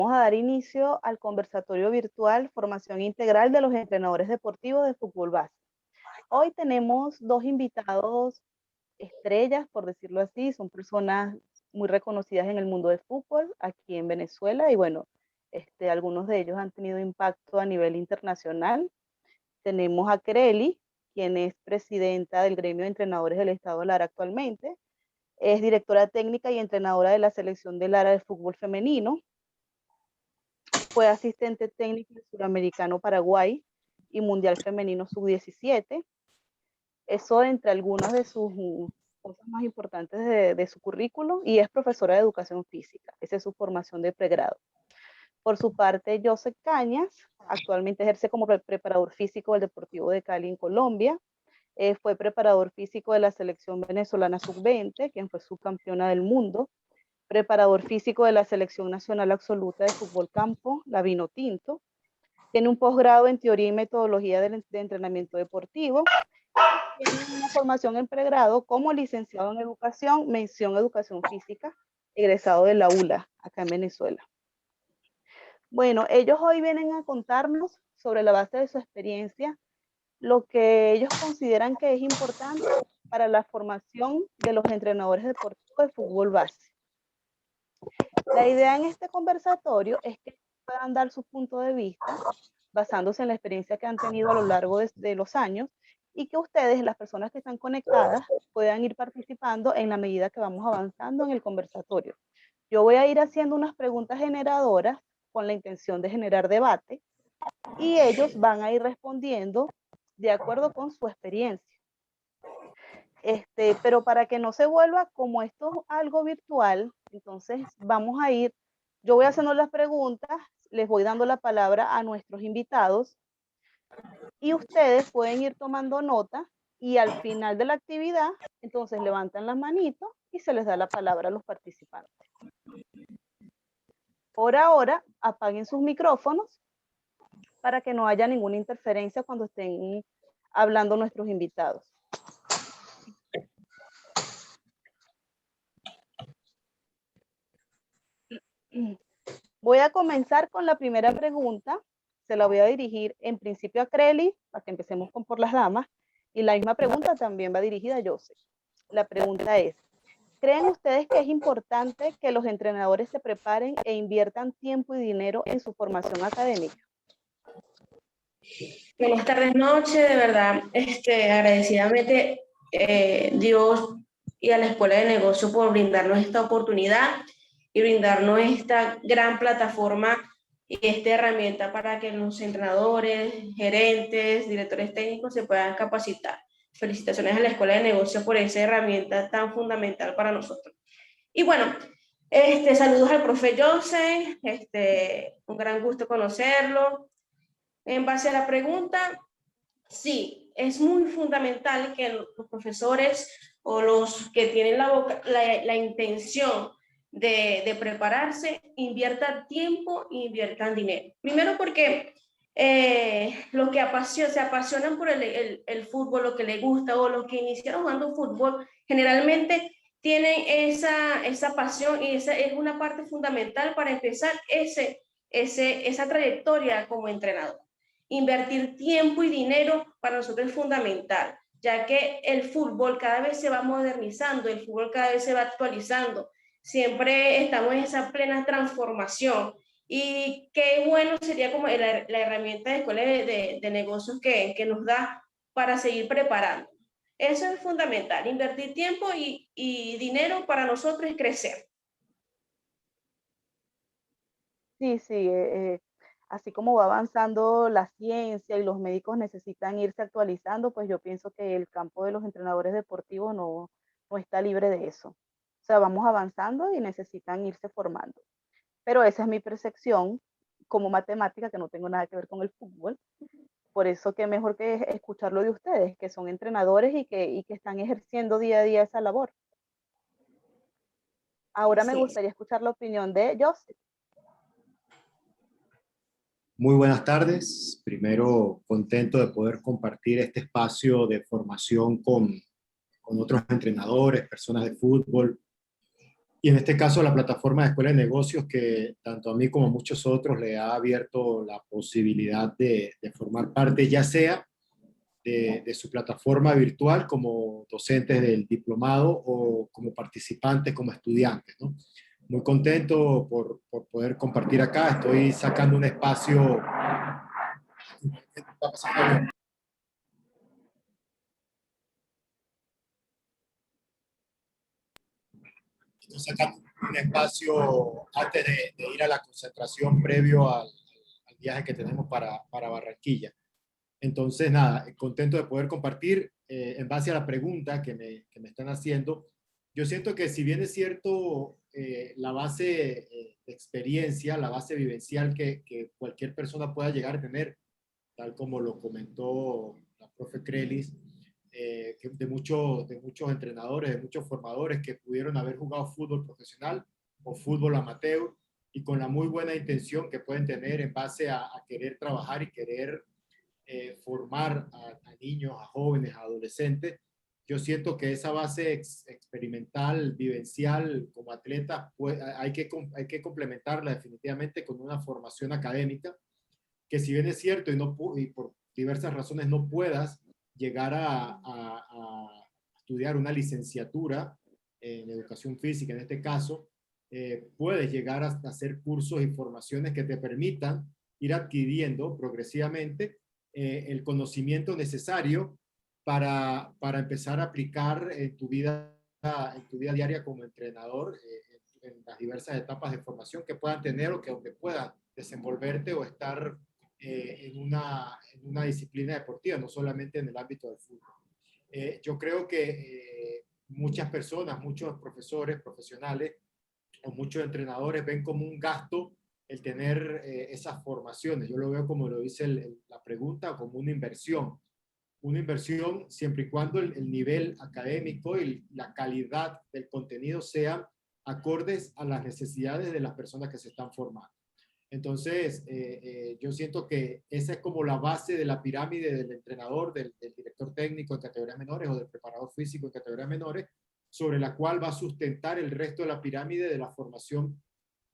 Vamos a dar inicio al conversatorio virtual Formación Integral de los Entrenadores Deportivos de Fútbol Base. Hoy tenemos dos invitados estrellas, por decirlo así, son personas muy reconocidas en el mundo del fútbol aquí en Venezuela y bueno, algunos de ellos han tenido impacto a nivel internacional. Tenemos a Kreli, quien es presidenta del Gremio de Entrenadores del Estado Lara actualmente, es directora técnica y entrenadora de la selección de Lara de fútbol femenino. Fue asistente técnico del Suramericano Paraguay y Mundial Femenino Sub-17. Eso entre algunas de sus cosas más importantes de su currículum, y es profesora de educación física. Esa es su formación de pregrado. Por su parte, Joseph Cañas actualmente ejerce como preparador físico del Deportivo de Cali en Colombia. Fue preparador físico de la selección venezolana sub-20, quien fue subcampeona del mundo. Preparador físico de la Selección Nacional Absoluta de Fútbol Campo, la Vinotinto. Tiene un posgrado en teoría y metodología de entrenamiento deportivo. Tiene una formación en pregrado como licenciado en educación, mención educación física, egresado de la ULA, acá en Venezuela. Bueno, ellos hoy vienen a contarnos sobre la base de su experiencia, lo que ellos consideran que es importante para la formación de los entrenadores deportivos de fútbol base. La idea en este conversatorio es que puedan dar su punto de vista basándose en la experiencia que han tenido a lo largo de los años, y que ustedes, las personas que están conectadas, puedan ir participando en la medida que vamos avanzando en el conversatorio. Yo voy a ir haciendo unas preguntas generadoras con la intención de generar debate, y ellos van a ir respondiendo de acuerdo con su experiencia. Pero para que no se vuelva como esto es algo virtual, entonces vamos a ir, yo voy haciendo las preguntas, les voy dando la palabra a nuestros invitados y ustedes pueden ir tomando nota, y al final de la actividad, entonces levantan las manitos y se les da la palabra a los participantes. Por ahora, apaguen sus micrófonos para que no haya ninguna interferencia cuando estén hablando nuestros invitados. Voy a comenzar con la primera pregunta. Se la voy a dirigir en principio a Kreli, para que empecemos por las damas, y la misma pregunta también va dirigida a Joseph. La pregunta es, ¿creen ustedes que es importante que los entrenadores se preparen e inviertan tiempo y dinero en su formación académica? Buenas tardes, noche, de verdad, agradecidamente Dios y a la Escuela de Negocio por brindarnos esta oportunidad y brindarnos esta gran plataforma y esta herramienta para que los entrenadores, gerentes, directores técnicos se puedan capacitar. Felicitaciones a la Escuela de Negocio por esa herramienta tan fundamental para nosotros. Y bueno, saludos al profe Joseph, un gran gusto conocerlo. En base a la pregunta, sí, es muy fundamental que los profesores o los que tienen la intención de prepararse inviertan tiempo e inviertan dinero. Primero porque los que se apasionan por el fútbol, lo que les gusta, o los que iniciaron jugando fútbol, generalmente tienen esa pasión, y esa es una parte fundamental para empezar esa trayectoria como entrenador. Invertir tiempo y dinero para nosotros es fundamental, ya que el fútbol cada vez se va modernizando, el fútbol cada vez se va actualizando, siempre estamos en esa plena transformación, y qué bueno sería como la herramienta de escuela de negocios que nos da para seguir preparando. Eso es fundamental, invertir tiempo y dinero para nosotros es crecer. Sí, sí, así como va avanzando la ciencia y los médicos necesitan irse actualizando, pues yo pienso que el campo de los entrenadores deportivos no está libre de eso. O sea, vamos avanzando y necesitan irse formando. Pero esa es mi percepción como matemática, que no tengo nada que ver con el fútbol. Por eso que mejor que escucharlo de ustedes, que son entrenadores y que están ejerciendo día a día esa labor. Ahora me gustaría escuchar la opinión de Joseph. Muy buenas tardes. Primero, contento de poder compartir este espacio de formación con otros entrenadores, personas de fútbol. Y en este caso la plataforma de Escuela de Negocios, que tanto a mí como a muchos otros le ha abierto la posibilidad de formar parte, ya sea de su plataforma virtual como docentes del diplomado o como participantes, como estudiantes, ¿no? Muy contento por poder compartir acá. Estoy sacando un espacio. Estoy sacando un espacio antes de ir a la concentración previo al viaje que tenemos para Barranquilla. Entonces, nada, contento de poder compartir en base a la pregunta que me están haciendo. Yo siento que si bien es cierto, la base de experiencia, la base vivencial que cualquier persona pueda llegar a tener, tal como lo comentó la profe Crelis, de muchos entrenadores, de muchos formadores que pudieron haber jugado fútbol profesional o fútbol amateur y con la muy buena intención que pueden tener en base a querer trabajar y querer formar a niños, a jóvenes, a adolescentes. Yo siento que esa base experimental, vivencial como atleta, pues, hay que complementarla definitivamente con una formación académica, que si bien es cierto y por diversas razones no puedas llegar a estudiar una licenciatura en educación física, en este caso, puedes llegar a hacer cursos y formaciones que te permitan ir adquiriendo progresivamente el conocimiento necesario para empezar a aplicar en tu vida diaria como entrenador en las diversas etapas de formación que puedan tener o que donde puedas desenvolverte o estar en una disciplina deportiva, no solamente en el ámbito del fútbol. Yo creo que muchas personas, muchos profesores, profesionales o muchos entrenadores ven como un gasto el tener esas formaciones. Yo lo veo como lo dice la pregunta, como una inversión. Una inversión siempre y cuando el nivel académico y la calidad del contenido sean acordes a las necesidades de las personas que se están formando. Entonces, yo siento que esa es como la base de la pirámide del entrenador, del director técnico en categorías menores o del preparador físico en categorías menores, sobre la cual va a sustentar el resto de la pirámide de la formación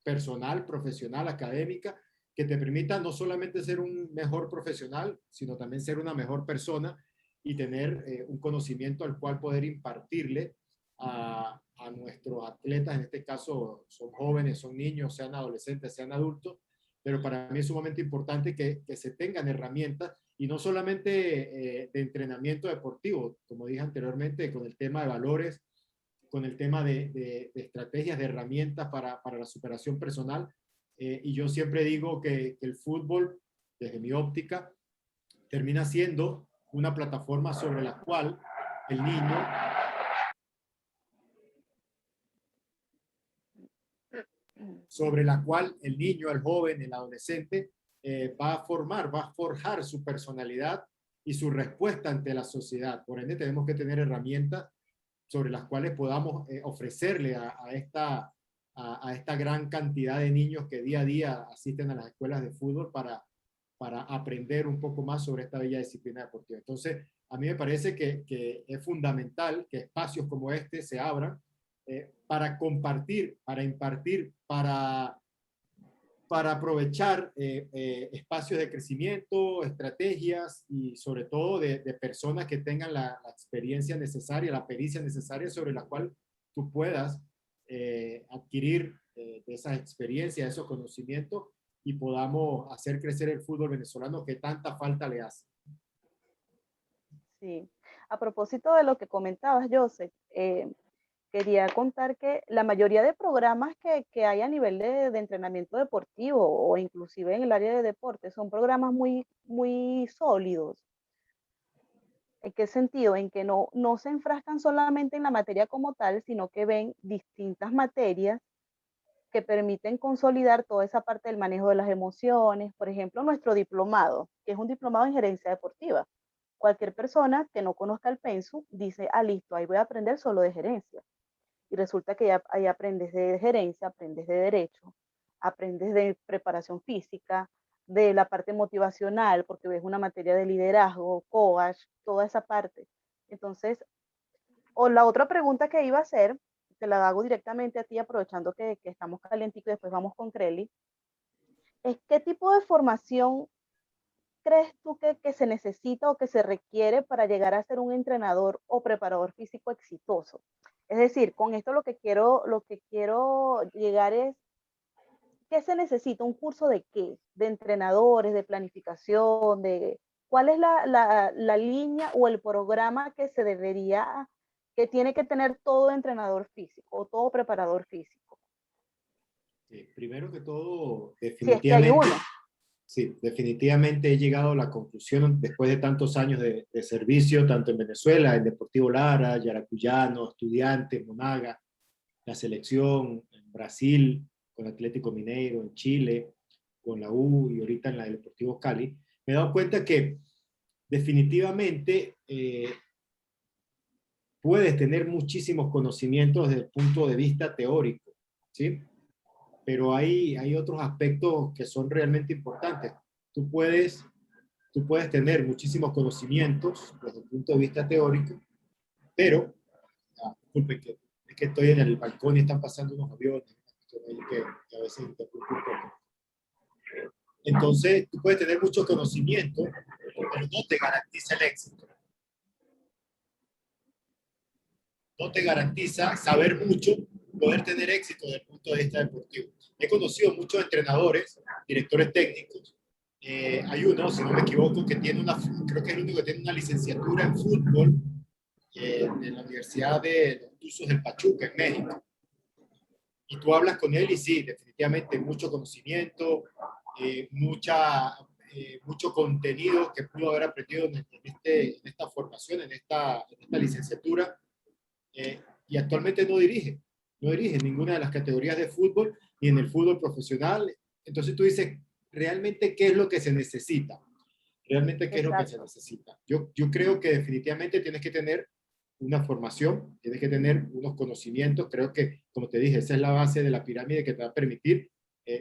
personal, profesional, académica, que te permita no solamente ser un mejor profesional, sino también ser una mejor persona y tener un conocimiento al cual poder impartirle a nuestros atletas, en este caso son jóvenes, son niños, sean adolescentes, sean adultos, pero para mí es sumamente importante que se tengan herramientas y no solamente de entrenamiento deportivo, como dije anteriormente, con el tema de valores, con el tema de estrategias, de herramientas para la superación personal. Y yo siempre digo que el fútbol, desde mi óptica, termina siendo una plataforma sobre la cual el niño el joven, el adolescente, va a formar, va a forjar su personalidad y su respuesta ante la sociedad. Por ende, tenemos que tener herramientas sobre las cuales podamos ofrecerle a esta gran cantidad de niños que día a día asisten a las escuelas de fútbol para aprender un poco más sobre esta bella disciplina deportiva. Entonces, a mí me parece que es fundamental que espacios como este se abran para compartir, para impartir, para aprovechar espacios de crecimiento, estrategias y sobre todo de personas que tengan la experiencia necesaria, la pericia necesaria sobre la cual tú puedas adquirir de esas experiencias, esos conocimientos y podamos hacer crecer el fútbol venezolano que tanta falta le hace. Sí. A propósito de lo que comentabas, Joseph, quería contar que la mayoría de programas que hay a nivel de entrenamiento deportivo o inclusive en el área de deporte son programas muy sólidos. ¿En qué sentido? En que no se enfrascan solamente en la materia como tal, sino que ven distintas materias que permiten consolidar toda esa parte del manejo de las emociones. Por ejemplo, nuestro diplomado, que es un diplomado en gerencia deportiva. Cualquier persona que no conozca el pensum dice, listo, ahí voy a aprender solo de gerencia. Y resulta que ya, ahí aprendes de gerencia, aprendes de derecho, aprendes de preparación física, de la parte motivacional, porque ves una materia de liderazgo, coach, toda esa parte. Entonces, o la otra pregunta que iba a hacer, te la hago directamente a ti, aprovechando que estamos calientitos y después vamos con Creli, es qué tipo de formación crees tú que se necesita o que se requiere para llegar a ser un entrenador o preparador físico exitoso? Es decir, con esto lo que quiero llegar es, ¿qué se necesita? ¿Un curso de qué? ¿De entrenadores, de planificación, de cuál es la línea o el programa que se debería, que tiene que tener todo entrenador físico o todo preparador físico? Primero que todo, Si es que hay definitivamente, uno. sí, definitivamente he llegado a la conclusión, después de tantos años de servicio, tanto en Venezuela, en Deportivo Lara, Yaracuyano, Estudiantes, Monaga, la selección, en Brasil, con Atlético Mineiro, en Chile, con la U y ahorita en la del Deportivo Cali, me he dado cuenta que definitivamente puedes tener muchísimos conocimientos desde el punto de vista teórico, ¿sí? Pero hay otros aspectos que son realmente importantes. Tú puedes, tú puedes tener muchísimos conocimientos desde el punto de vista teórico, pero, disculpe que es que estoy en el balcón y están pasando unos aviones que a veces interrumpe un poco. Entonces, tú puedes tener mucho conocimiento, pero no te garantiza el éxito. No te garantiza saber mucho, poder tener éxito desde el punto de vista deportivo. He conocido muchos entrenadores, directores técnicos. Hay uno, si no me equivoco, que tiene creo que es el único que tiene una licenciatura en fútbol en la Universidad de los Tuzos del Pachuca, en México. Y tú hablas con él y sí, definitivamente mucho conocimiento, mucho contenido que pudo haber aprendido en esta formación, en esta licenciatura. Y actualmente no dirige ninguna de las categorías de fútbol ni en el fútbol profesional. Entonces tú dices, ¿realmente qué es lo que se necesita? ¿Realmente qué es lo que se necesita? Yo creo que definitivamente tienes que tener una formación, tienes que tener unos conocimientos. Creo que, como te dije, esa es la base de la pirámide que te va a permitir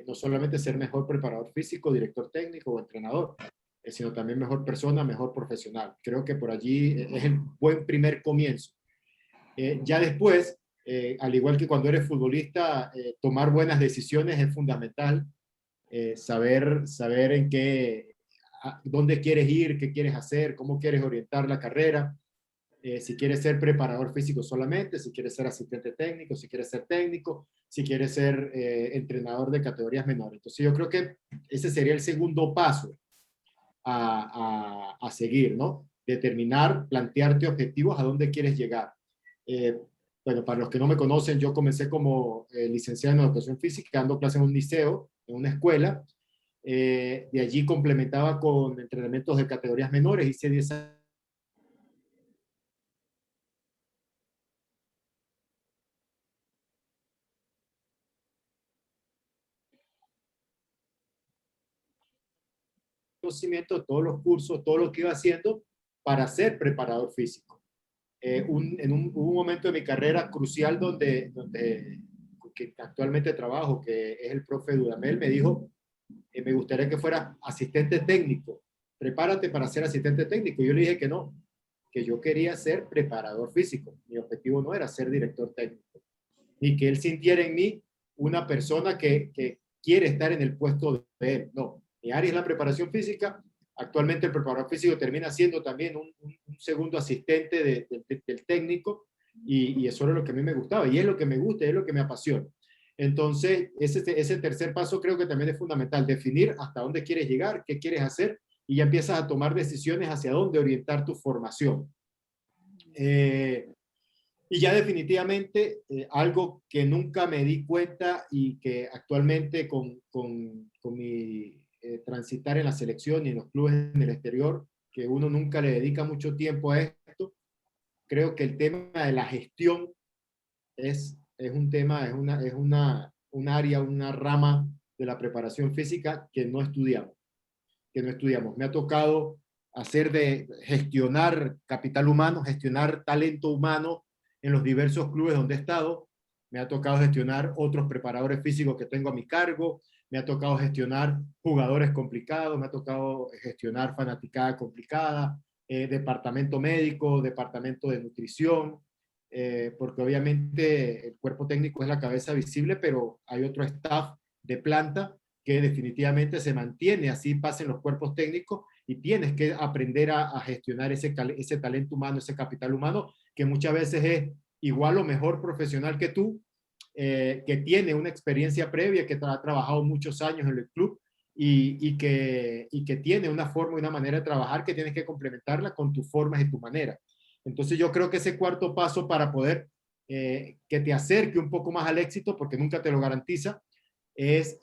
no solamente ser mejor preparador físico, director técnico o entrenador, sino también mejor persona, mejor profesional. Creo que por allí es el buen primer comienzo. Ya después, al igual que cuando eres futbolista, tomar buenas decisiones es fundamental. Saber en dónde quieres ir, qué quieres hacer, cómo quieres orientar la carrera. Si quieres ser preparador físico solamente, si quieres ser asistente técnico, si quieres ser técnico, si quieres ser entrenador de categorías menores. Entonces yo creo que ese sería el segundo paso a seguir, ¿no? Determinar, plantearte objetivos a dónde quieres llegar. Bueno, para los que no me conocen, yo comencé como licenciado en educación física, dando clases en un liceo, en una escuela. De allí complementaba con entrenamientos de categorías menores, hice 10 conocimiento, todos los cursos, todo lo que iba haciendo para ser preparador físico. Hubo un momento de mi carrera crucial donde que actualmente trabajo, que es el profe Dudamel, me dijo, me gustaría que fuera asistente técnico, prepárate para ser asistente técnico. Yo le dije que no, que yo quería ser preparador físico. Mi objetivo no era ser director técnico, ni que él sintiera en mí una persona que quiere estar en el puesto de él. No, mi área es la preparación física. Actualmente el preparador físico termina siendo también un segundo asistente del técnico y eso era lo que a mí me gustaba y es lo que me gusta, es lo que me apasiona. Entonces, ese tercer paso creo que también es fundamental, definir hasta dónde quieres llegar, qué quieres hacer y ya empiezas a tomar decisiones hacia dónde orientar tu formación. Y ya definitivamente algo que nunca me di cuenta y que actualmente con mi transitar en la selección y en los clubes en el exterior, que uno nunca le dedica mucho tiempo a esto, creo que el tema de la gestión es un tema, un área, una rama de la preparación física que no estudiamos, Me ha tocado gestionar capital humano, gestionar talento humano en los diversos clubes donde he estado. Me ha tocado gestionar otros preparadores físicos que tengo a mi cargo. Me ha tocado gestionar jugadores complicados. Me ha tocado gestionar fanaticada complicada, departamento médico, departamento de nutrición. porque obviamente el cuerpo técnico es la cabeza visible, pero hay otro staff de planta que definitivamente se mantiene, así pasen los cuerpos técnicos, y tienes que aprender a gestionar ese talento humano, ese capital humano, que muchas veces es igual o mejor profesional que tú, que tiene una experiencia previa, que ha trabajado muchos años en el club, y que tiene una forma y una manera de trabajar que tienes que complementarla con tus formas y tu manera. Entonces yo creo que ese cuarto paso para poder que te acerque un poco más al éxito, porque nunca te lo garantiza, es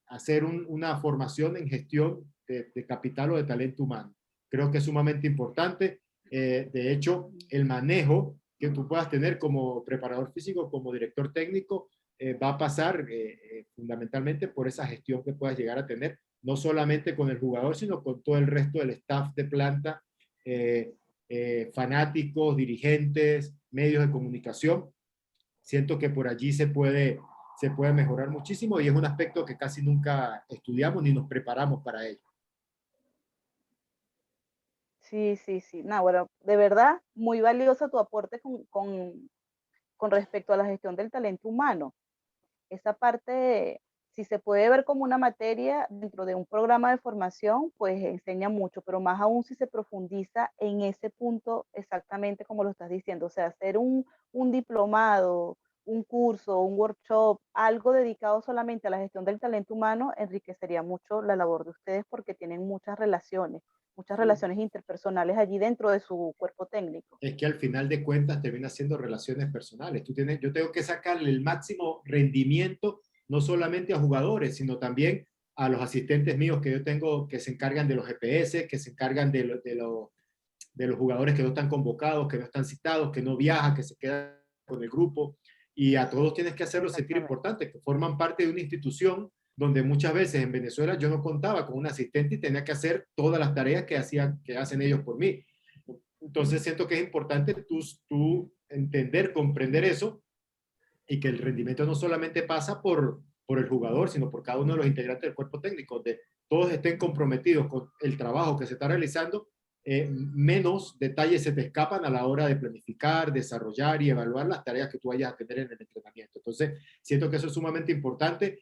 hacer una formación en gestión de capital o de talento humano. Creo que es sumamente importante. De hecho, el manejo que tú puedas tener como preparador físico, como director técnico, va a pasar fundamentalmente por esa gestión que puedas llegar a tener, no solamente con el jugador, sino con todo el resto del staff de planta, fanáticos, dirigentes, medios de comunicación. Siento que por allí se puede mejorar muchísimo, y es un aspecto que casi nunca estudiamos ni nos preparamos para ello. Sí, sí, sí. No, bueno, de verdad, muy valioso tu aporte con respecto a la gestión del talento humano. Esa parte, si se puede ver como una materia dentro de un programa de formación, pues enseña mucho, pero más aún si se profundiza en ese punto exactamente como lo estás diciendo, o sea, hacer un diplomado, un curso, un workshop, algo dedicado solamente a la gestión del talento humano, enriquecería mucho la labor de ustedes porque tienen muchas relaciones interpersonales allí dentro de su cuerpo técnico. Es que al final de cuentas termina siendo relaciones personales. Yo tengo que sacarle el máximo rendimiento, no solamente a jugadores, sino también a los asistentes míos que yo tengo, que se encargan de los GPS, que se encargan de los jugadores que no están convocados, que no están citados, que no viajan, que se quedan con el grupo. Y a todos tienes que hacerlos sentir importantes, que forman parte de una institución donde muchas veces en Venezuela yo no contaba con un asistente y tenía que hacer todas las tareas que hacen ellos por mí. Entonces siento que es importante tú entender, comprender eso, y que el rendimiento no solamente pasa por el jugador, sino por cada uno de los integrantes del cuerpo técnico, donde todos estén comprometidos con el trabajo que se está realizando, menos detalles se te escapan a la hora de planificar, desarrollar y evaluar las tareas que tú vayas a tener en el entrenamiento. Entonces, siento que eso es sumamente importante.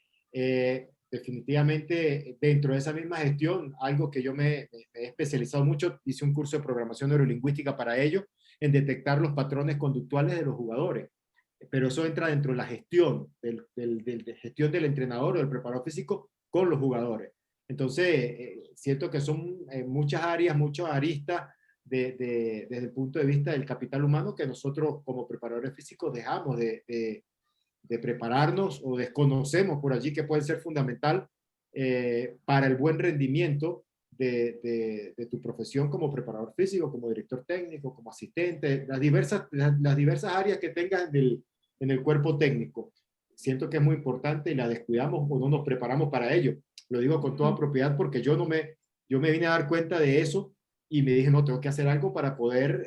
Definitivamente, dentro de esa misma gestión, algo que yo me he especializado mucho, hice un curso de programación neurolingüística para ello, en detectar los patrones conductuales de los jugadores. Pero eso entra dentro de la gestión, de gestión del entrenador o del preparador físico con los jugadores. Entonces, siento que son muchas áreas, muchas aristas desde el punto de vista del capital humano que nosotros como preparadores físicos dejamos de prepararnos o desconocemos por allí, que puede ser fundamental para el buen rendimiento de tu profesión como preparador físico, como director técnico, como asistente, las diversas áreas que tengas en el cuerpo técnico. Siento que es muy importante y la descuidamos o no nos preparamos para ello. Lo digo con toda propiedad porque yo me vine a dar cuenta de eso y me dije, no, tengo que hacer algo para poder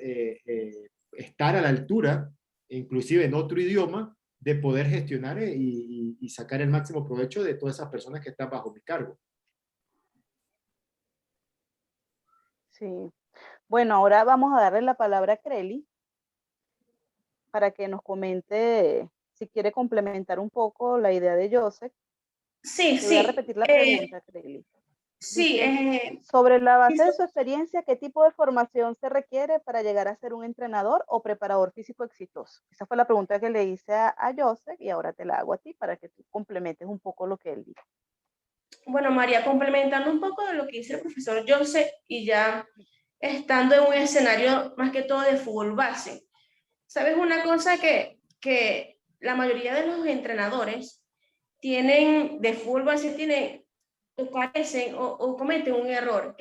estar a la altura, inclusive en otro idioma, de poder gestionar y sacar el máximo provecho de todas esas personas que están bajo mi cargo. Sí. Bueno, ahora vamos a darle la palabra a Creli para que nos comente si quiere complementar un poco la idea de Joseph. Sí, Te voy a repetir la pregunta, Creli. Sí, sobre la base de su experiencia, ¿qué tipo de formación se requiere para llegar a ser un entrenador o preparador físico exitoso? Esa fue la pregunta que le hice a Joseph y ahora te la hago a ti para que tú complementes un poco lo que él dijo. bueno, María, complementando un poco de lo que dice el profesor Joseph y ya estando en un escenario más que todo de fútbol base, ¿sabes una cosa que la mayoría de los entrenadores tienen de fútbol base, o carecen o cometen un error?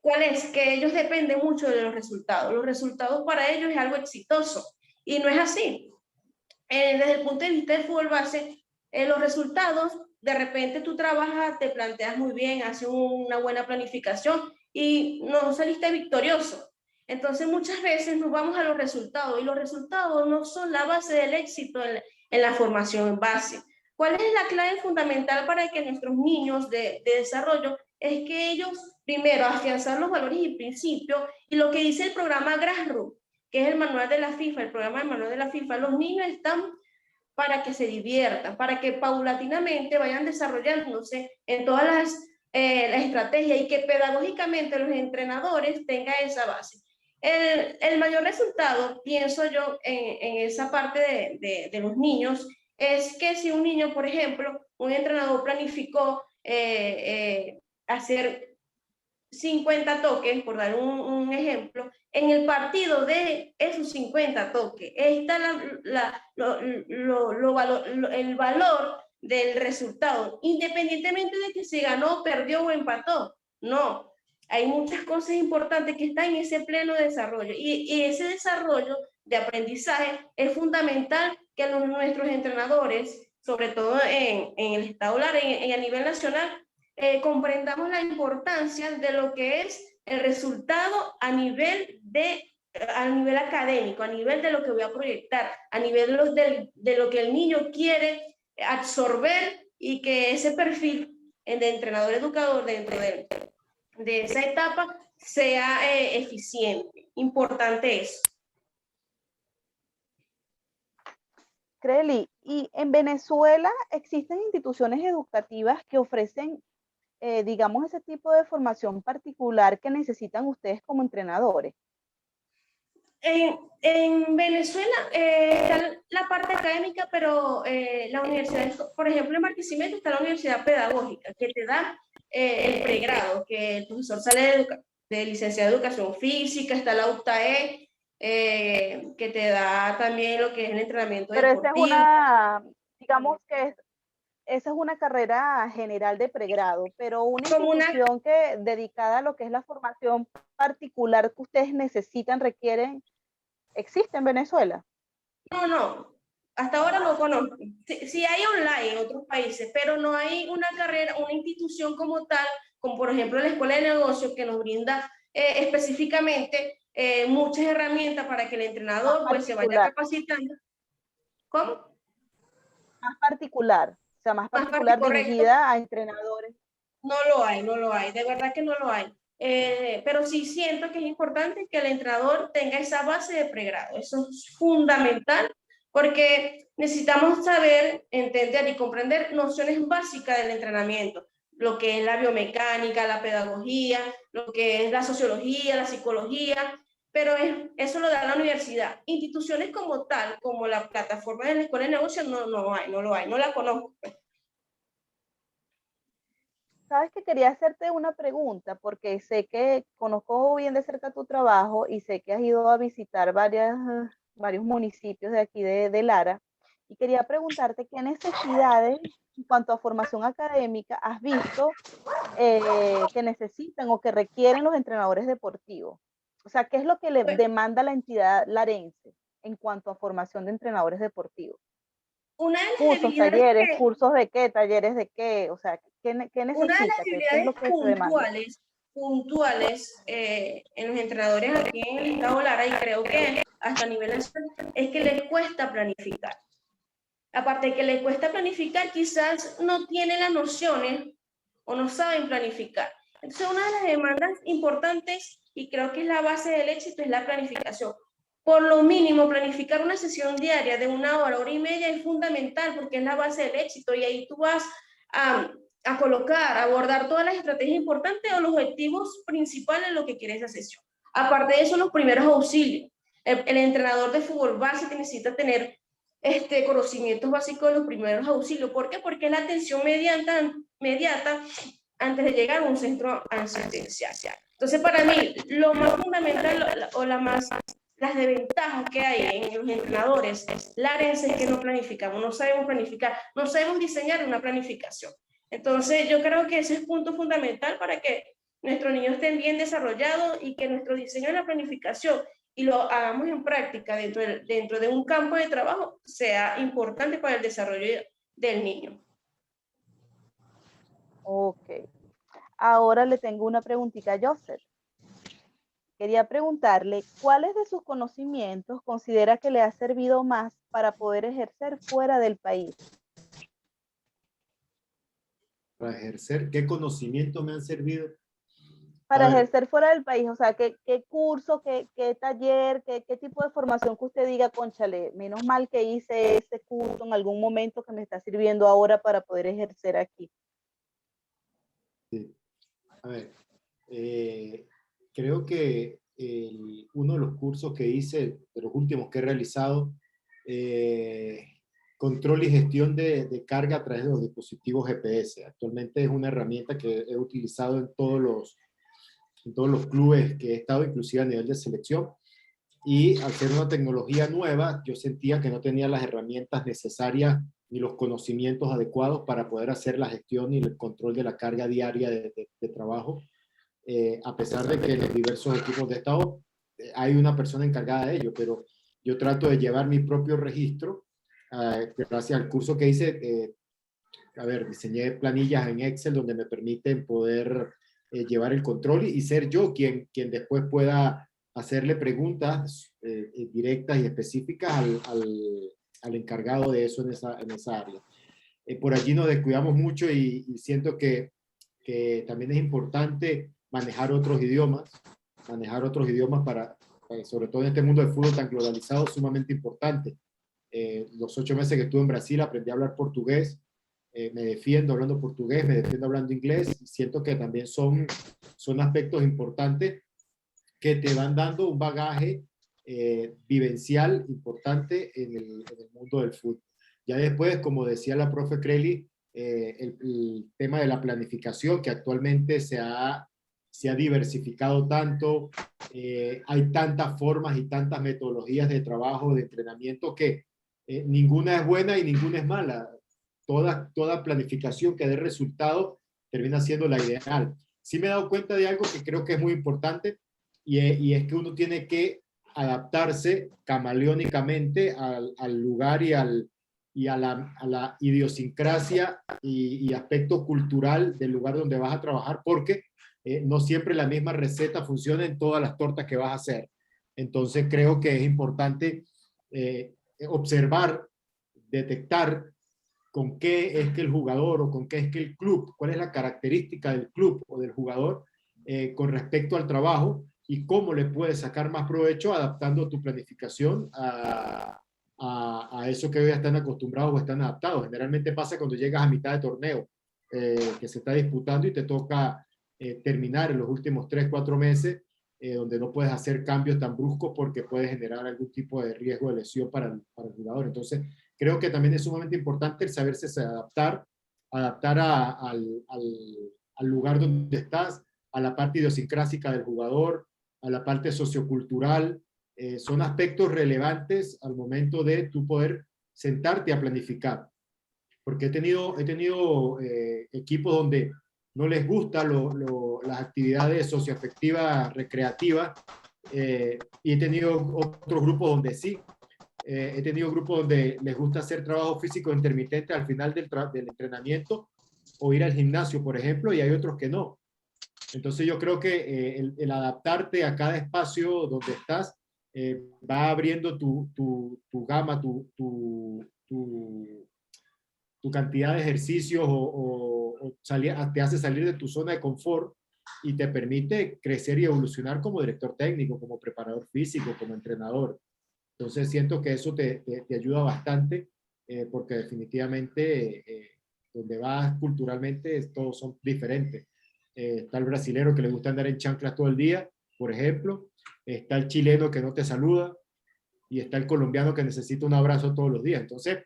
¿Cuál es? Que ellos dependen mucho de los resultados. Los resultados para ellos es algo exitoso y no es así. Desde el punto de vista del fútbol base, los resultados, de repente tú trabajas, te planteas muy bien, haces una buena planificación y no saliste victorioso. Entonces muchas veces nos vamos a los resultados y los resultados no son la base del éxito en la formación base. ¿Cuál es la clave fundamental para que nuestros niños de desarrollo? Es que ellos, primero, afianzar los valores y principios y lo que dice el programa Grassroots, que es el manual de la FIFA, el programa del manual de la FIFA. Los niños están para que se diviertan, para que paulatinamente vayan desarrollándose en todas las estrategias y que pedagógicamente los entrenadores tengan esa base. El mayor resultado, pienso yo, en esa parte de los niños, es que si un niño, por ejemplo, un entrenador planificó hacer 50 toques, por dar un ejemplo, en el partido de esos 50 toques está el valor del resultado, independientemente de que se ganó, perdió o empató. No, hay muchas cosas importantes que están en ese pleno desarrollo y ese desarrollo de aprendizaje es fundamental que nuestros entrenadores, sobre todo en el estado Lara, a nivel nacional, comprendamos la importancia de lo que es el resultado a nivel académico, a nivel de lo que voy a proyectar, a nivel de lo que el niño quiere absorber y que ese perfil de entrenador-educador dentro de esa etapa sea eficiente. Importante eso. Creli, ¿y en Venezuela existen instituciones educativas que ofrecen, digamos, ese tipo de formación particular que necesitan ustedes como entrenadores? En Venezuela está la parte académica, pero la universidad, por ejemplo, en Barquisimeto está la universidad pedagógica, que te da el pregrado, que el profesor sale de licenciado de educación física, está la UTAE, que te da también lo que es el entrenamiento Pero esa es deportivo. digamos que esa es una carrera general de pregrado, pero una institución que dedicada a lo que es la formación particular que ustedes necesitan, requieren, ¿existe en Venezuela? No, hasta ahora no conozco. Sí hay online en otros países, pero no hay una carrera, una institución como tal, como por ejemplo la Escuela de Negocios, que nos brinda específicamente muchas herramientas para que el entrenador pues se vaya capacitando. ¿Cómo? Más particular, o sea, más particular dirigida a entrenadores. No lo hay, de verdad que no lo hay. Pero sí siento que es importante que el entrenador tenga esa base de pregrado. Eso es fundamental porque necesitamos saber, entender y comprender nociones básicas del entrenamiento, lo que es la biomecánica, la pedagogía, lo que es la sociología, la psicología, pero eso lo da la universidad. Instituciones como tal, como la plataforma de la Escuela de Negocios, no lo hay, no la conozco. Sabes que quería hacerte una pregunta porque sé que conozco bien de cerca tu trabajo y sé que has ido a visitar varios municipios de aquí de Lara y quería preguntarte qué necesidades en cuanto a formación académica has visto que necesitan o que requieren los entrenadores deportivos. O sea, ¿qué es lo que le demanda la entidad larense en cuanto a formación de entrenadores deportivos? Una de las Cursos, talleres, cursos de qué, talleres de qué, o sea, ¿qué necesita? Una de las ¿Qué es lo que se demanda? puntuales en los entrenadores aquí en el estado Lara, y creo que hasta a nivel nacional, es que les cuesta planificar. Aparte de que les cuesta planificar, quizás no tienen las nociones o no saben planificar. Entonces, una de las demandas importantes, y creo que es la base del éxito, es la planificación. Por lo mínimo, planificar una sesión diaria de 1 hora y media es fundamental porque es la base del éxito y ahí tú vas a colocar, a abordar todas las estrategias importantes o los objetivos principales de lo que quiere esa sesión. Aparte de eso, los primeros auxilios. El entrenador de fútbol base que necesita tener conocimientos básicos de los primeros auxilios. ¿Por qué? Porque es la atención inmediata antes de llegar a un centro asistencial. Entonces, para mí, lo más fundamental o las desventajas que hay en los entrenadores larenses es que no planificamos, no sabemos planificar, no sabemos diseñar una planificación. Entonces, yo creo que ese es punto fundamental para que nuestros niños estén bien desarrollados y que nuestro diseño de la planificación y lo hagamos en práctica dentro de un campo de trabajo sea importante para el desarrollo del niño. Ok. Ahora le tengo una preguntita a Joseph. Quería preguntarle, ¿cuáles de sus conocimientos considera que le ha servido más para poder ejercer fuera del país? Para ejercer, ¿qué conocimientos me han servido? Para ejercer fuera del país, o sea, ¿qué curso, qué taller, qué tipo de formación que usted diga, cónchale, menos mal que hice ese curso en algún momento que me está sirviendo ahora para poder ejercer aquí? Sí. A ver, creo que uno de los cursos que hice, de los últimos que he realizado, control y gestión de carga a través de los dispositivos GPS. Actualmente es una herramienta que he utilizado en todos los clubes que he estado, inclusive a nivel de selección. Y al ser una tecnología nueva, yo sentía que no tenía las herramientas necesarias ni los conocimientos adecuados para poder hacer la gestión y el control de la carga diaria de trabajo. A pesar de que en los diversos equipos de Estado hay una persona encargada de ello, pero yo trato de llevar mi propio registro. Gracias al curso que hice, a ver, diseñé planillas en Excel donde me permiten poder llevar el control y ser yo quien después pueda hacerle preguntas directas y específicas al encargado de eso en esa área. Por allí nos descuidamos mucho y siento que también es importante manejar otros idiomas para, sobre todo en este mundo del fútbol tan globalizado, sumamente importante. Los 8 meses que estuve en Brasil aprendí a hablar portugués, me defiendo hablando portugués, me defiendo hablando inglés, siento que también son aspectos importantes que te van dando un bagaje vivencial importante en el mundo del fútbol. Ya después, como decía la profe Creli, el tema de la planificación, que actualmente se ha diversificado tanto, hay tantas formas y tantas metodologías de trabajo, de entrenamiento, que ninguna es buena y ninguna es mala. Toda planificación que dé resultado termina siendo la ideal. Sí me he dado cuenta de algo que creo que es muy importante, y es que uno tiene que adaptarse camaleónicamente al lugar y a la idiosincrasia y aspecto cultural del lugar donde vas a trabajar, porque no siempre la misma receta funciona en todas las tortas que vas a hacer. Entonces creo que es importante observar, detectar con qué es que el jugador o con qué es que el club, cuál es la característica del club o del jugador con respecto al trabajo y cómo le puedes sacar más provecho adaptando tu planificación a eso que hoy están acostumbrados o están adaptados. Generalmente pasa cuando llegas a mitad de torneo que se está disputando y te toca terminar en los últimos 3, 4 meses, donde no puedes hacer cambios tan bruscos porque puede generar algún tipo de riesgo de lesión para el jugador. Entonces, creo que también es sumamente importante el saberse adaptar al lugar donde estás, a la parte idiosincrásica del jugador, a la parte sociocultural. Son aspectos relevantes al momento de tú poder sentarte a planificar. Porque he tenido equipos donde no les gustan las actividades socioafectivas, recreativas, y he tenido otros grupos donde sí. He tenido grupos donde les gusta hacer trabajo físico intermitente al final del entrenamiento o ir al gimnasio, por ejemplo, y hay otros que no. Entonces yo creo que el adaptarte a cada espacio donde estás va abriendo tu gama, tu cantidad de ejercicios o te hace salir de tu zona de confort y te permite crecer y evolucionar como director técnico, como preparador físico, como entrenador. Entonces siento que eso te ayuda bastante porque definitivamente donde vas culturalmente todos son diferentes. Está el brasilero que le gusta andar en chanclas todo el día, por ejemplo. Está el chileno que no te saluda y está el colombiano que necesita un abrazo todos los días. Entonces,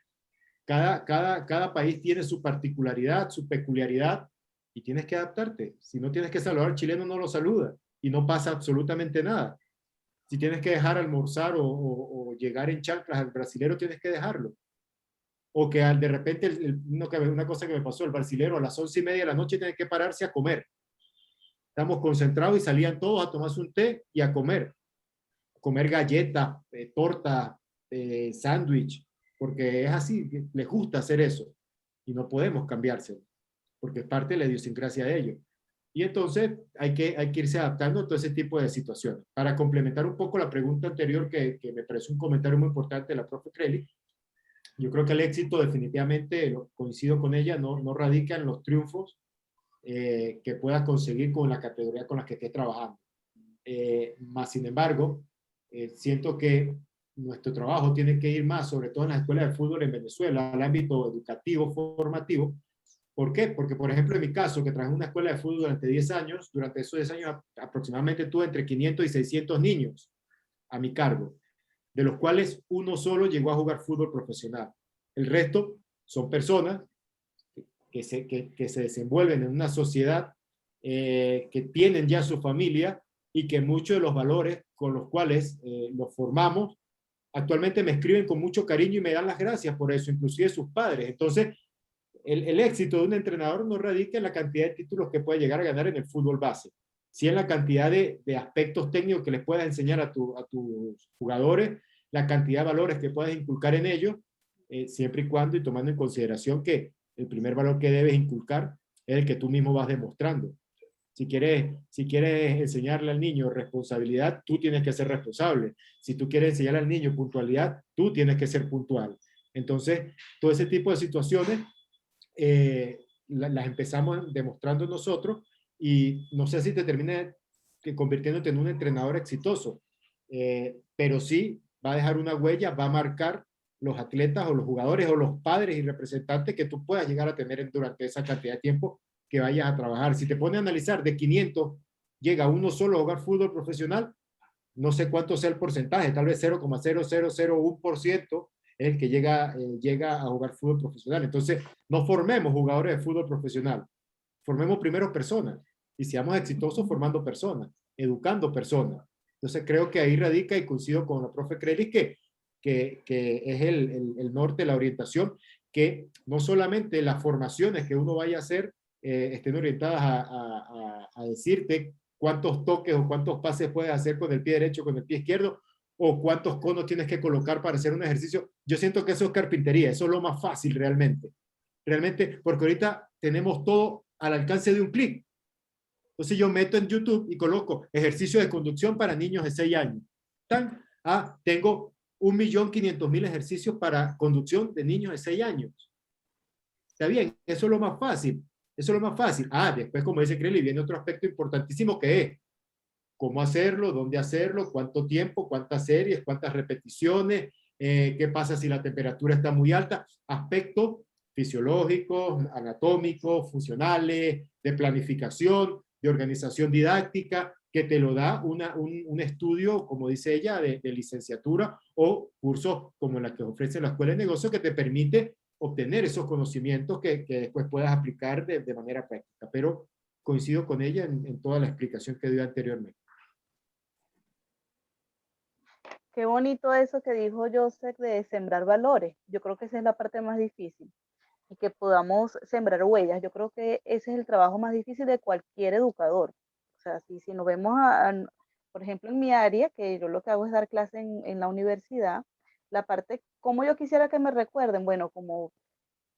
cada país tiene su particularidad, su peculiaridad y tienes que adaptarte. Si no tienes que saludar al chileno, no lo saluda y no pasa absolutamente nada. Si tienes que dejar almorzar o llegar en chanclas al brasilero, tienes que dejarlo. O que de repente, una cosa que me pasó, el brasilero a las 11:30 de la noche tiene que pararse a comer. Estamos concentrados y salían todos a tomarse un té y a comer galletas, torta, sándwich, porque es así, les gusta hacer eso y no podemos cambiarse porque es parte de la idiosincrasia de ellos. Y entonces hay que irse adaptando a todo ese tipo de situaciones. Para complementar un poco la pregunta anterior, que me parece un comentario muy importante de la profe Creli, yo creo que el éxito definitivamente, coincido con ella, no radica en los triunfos, que puedas conseguir con la categoría con la que estés trabajando. Más sin embargo, siento que nuestro trabajo tiene que ir más, sobre todo en las escuelas de fútbol en Venezuela, al ámbito educativo, formativo. ¿Por qué? Porque, por ejemplo, en mi caso, que trabajé en una escuela de fútbol durante 10 años, durante esos 10 años aproximadamente tuve entre 500 y 600 niños a mi cargo, de los cuales uno solo llegó a jugar fútbol profesional. El resto son personas que se desenvuelven en una sociedad, que tienen ya su familia y que muchos de los valores con los cuales los formamos, actualmente me escriben con mucho cariño y me dan las gracias por eso, inclusive sus padres. Entonces, el éxito de un entrenador no radica en la cantidad de títulos que puede llegar a ganar en el fútbol base, sí en la cantidad de aspectos técnicos que les puedas enseñar a tus jugadores, la cantidad de valores que puedas inculcar en ellos, siempre y cuando y tomando en consideración que el primer valor que debes inculcar es el que tú mismo vas demostrando. Si quieres enseñarle al niño responsabilidad, tú tienes que ser responsable. Si tú quieres enseñarle al niño puntualidad, tú tienes que ser puntual. Entonces, todo ese tipo de situaciones las empezamos demostrando nosotros, y no sé si te termine convirtiéndote en un entrenador exitoso, pero sí va a dejar una huella, va a marcar los atletas o los jugadores o los padres y representantes que tú puedas llegar a tener durante esa cantidad de tiempo que vayas a trabajar. Si te pones a analizar, de 500 llega uno solo a jugar fútbol profesional, no sé cuánto sea el porcentaje, tal vez 0,0001% es el que llega a jugar fútbol profesional. Entonces, no formemos jugadores de fútbol profesional, formemos primero personas y seamos exitosos formando personas, educando personas. Entonces, creo que ahí radica, y coincido con la profe Creli, que es el norte, la orientación, que no solamente las formaciones que uno vaya a hacer estén orientadas a decirte cuántos toques o cuántos pases puedes hacer con el pie derecho, con el pie izquierdo, o cuántos conos tienes que colocar para hacer un ejercicio. Yo siento que eso es carpintería, eso es lo más fácil realmente. Realmente, porque ahorita tenemos todo al alcance de un clic. Entonces yo meto en YouTube y coloco ejercicio de conducción para niños de 6 años. Tengo 1.500.000 ejercicios para conducción de niños de 6 años. Está bien, eso es lo más fácil. Eso es lo más fácil. Después, como dice Creli, viene otro aspecto importantísimo que es cómo hacerlo, dónde hacerlo, cuánto tiempo, cuántas series, cuántas repeticiones, qué pasa si la temperatura está muy alta, aspectos fisiológicos, anatómicos, funcionales, de planificación, de organización didáctica, que te lo da un estudio, como dice ella, de licenciatura, o cursos como la que ofrece la Escuela de Negocios, que te permite obtener esos conocimientos que después puedas aplicar de manera práctica. Pero coincido con ella en toda la explicación que dio anteriormente. Qué bonito eso que dijo Joseph de sembrar valores. Yo creo que esa es la parte más difícil, y que podamos sembrar huellas. Yo creo que ese es el trabajo más difícil de cualquier educador. O sea, si nos vemos, por ejemplo, en mi área, que yo lo que hago es dar clase en la universidad, la parte, como yo quisiera que me recuerden, bueno, como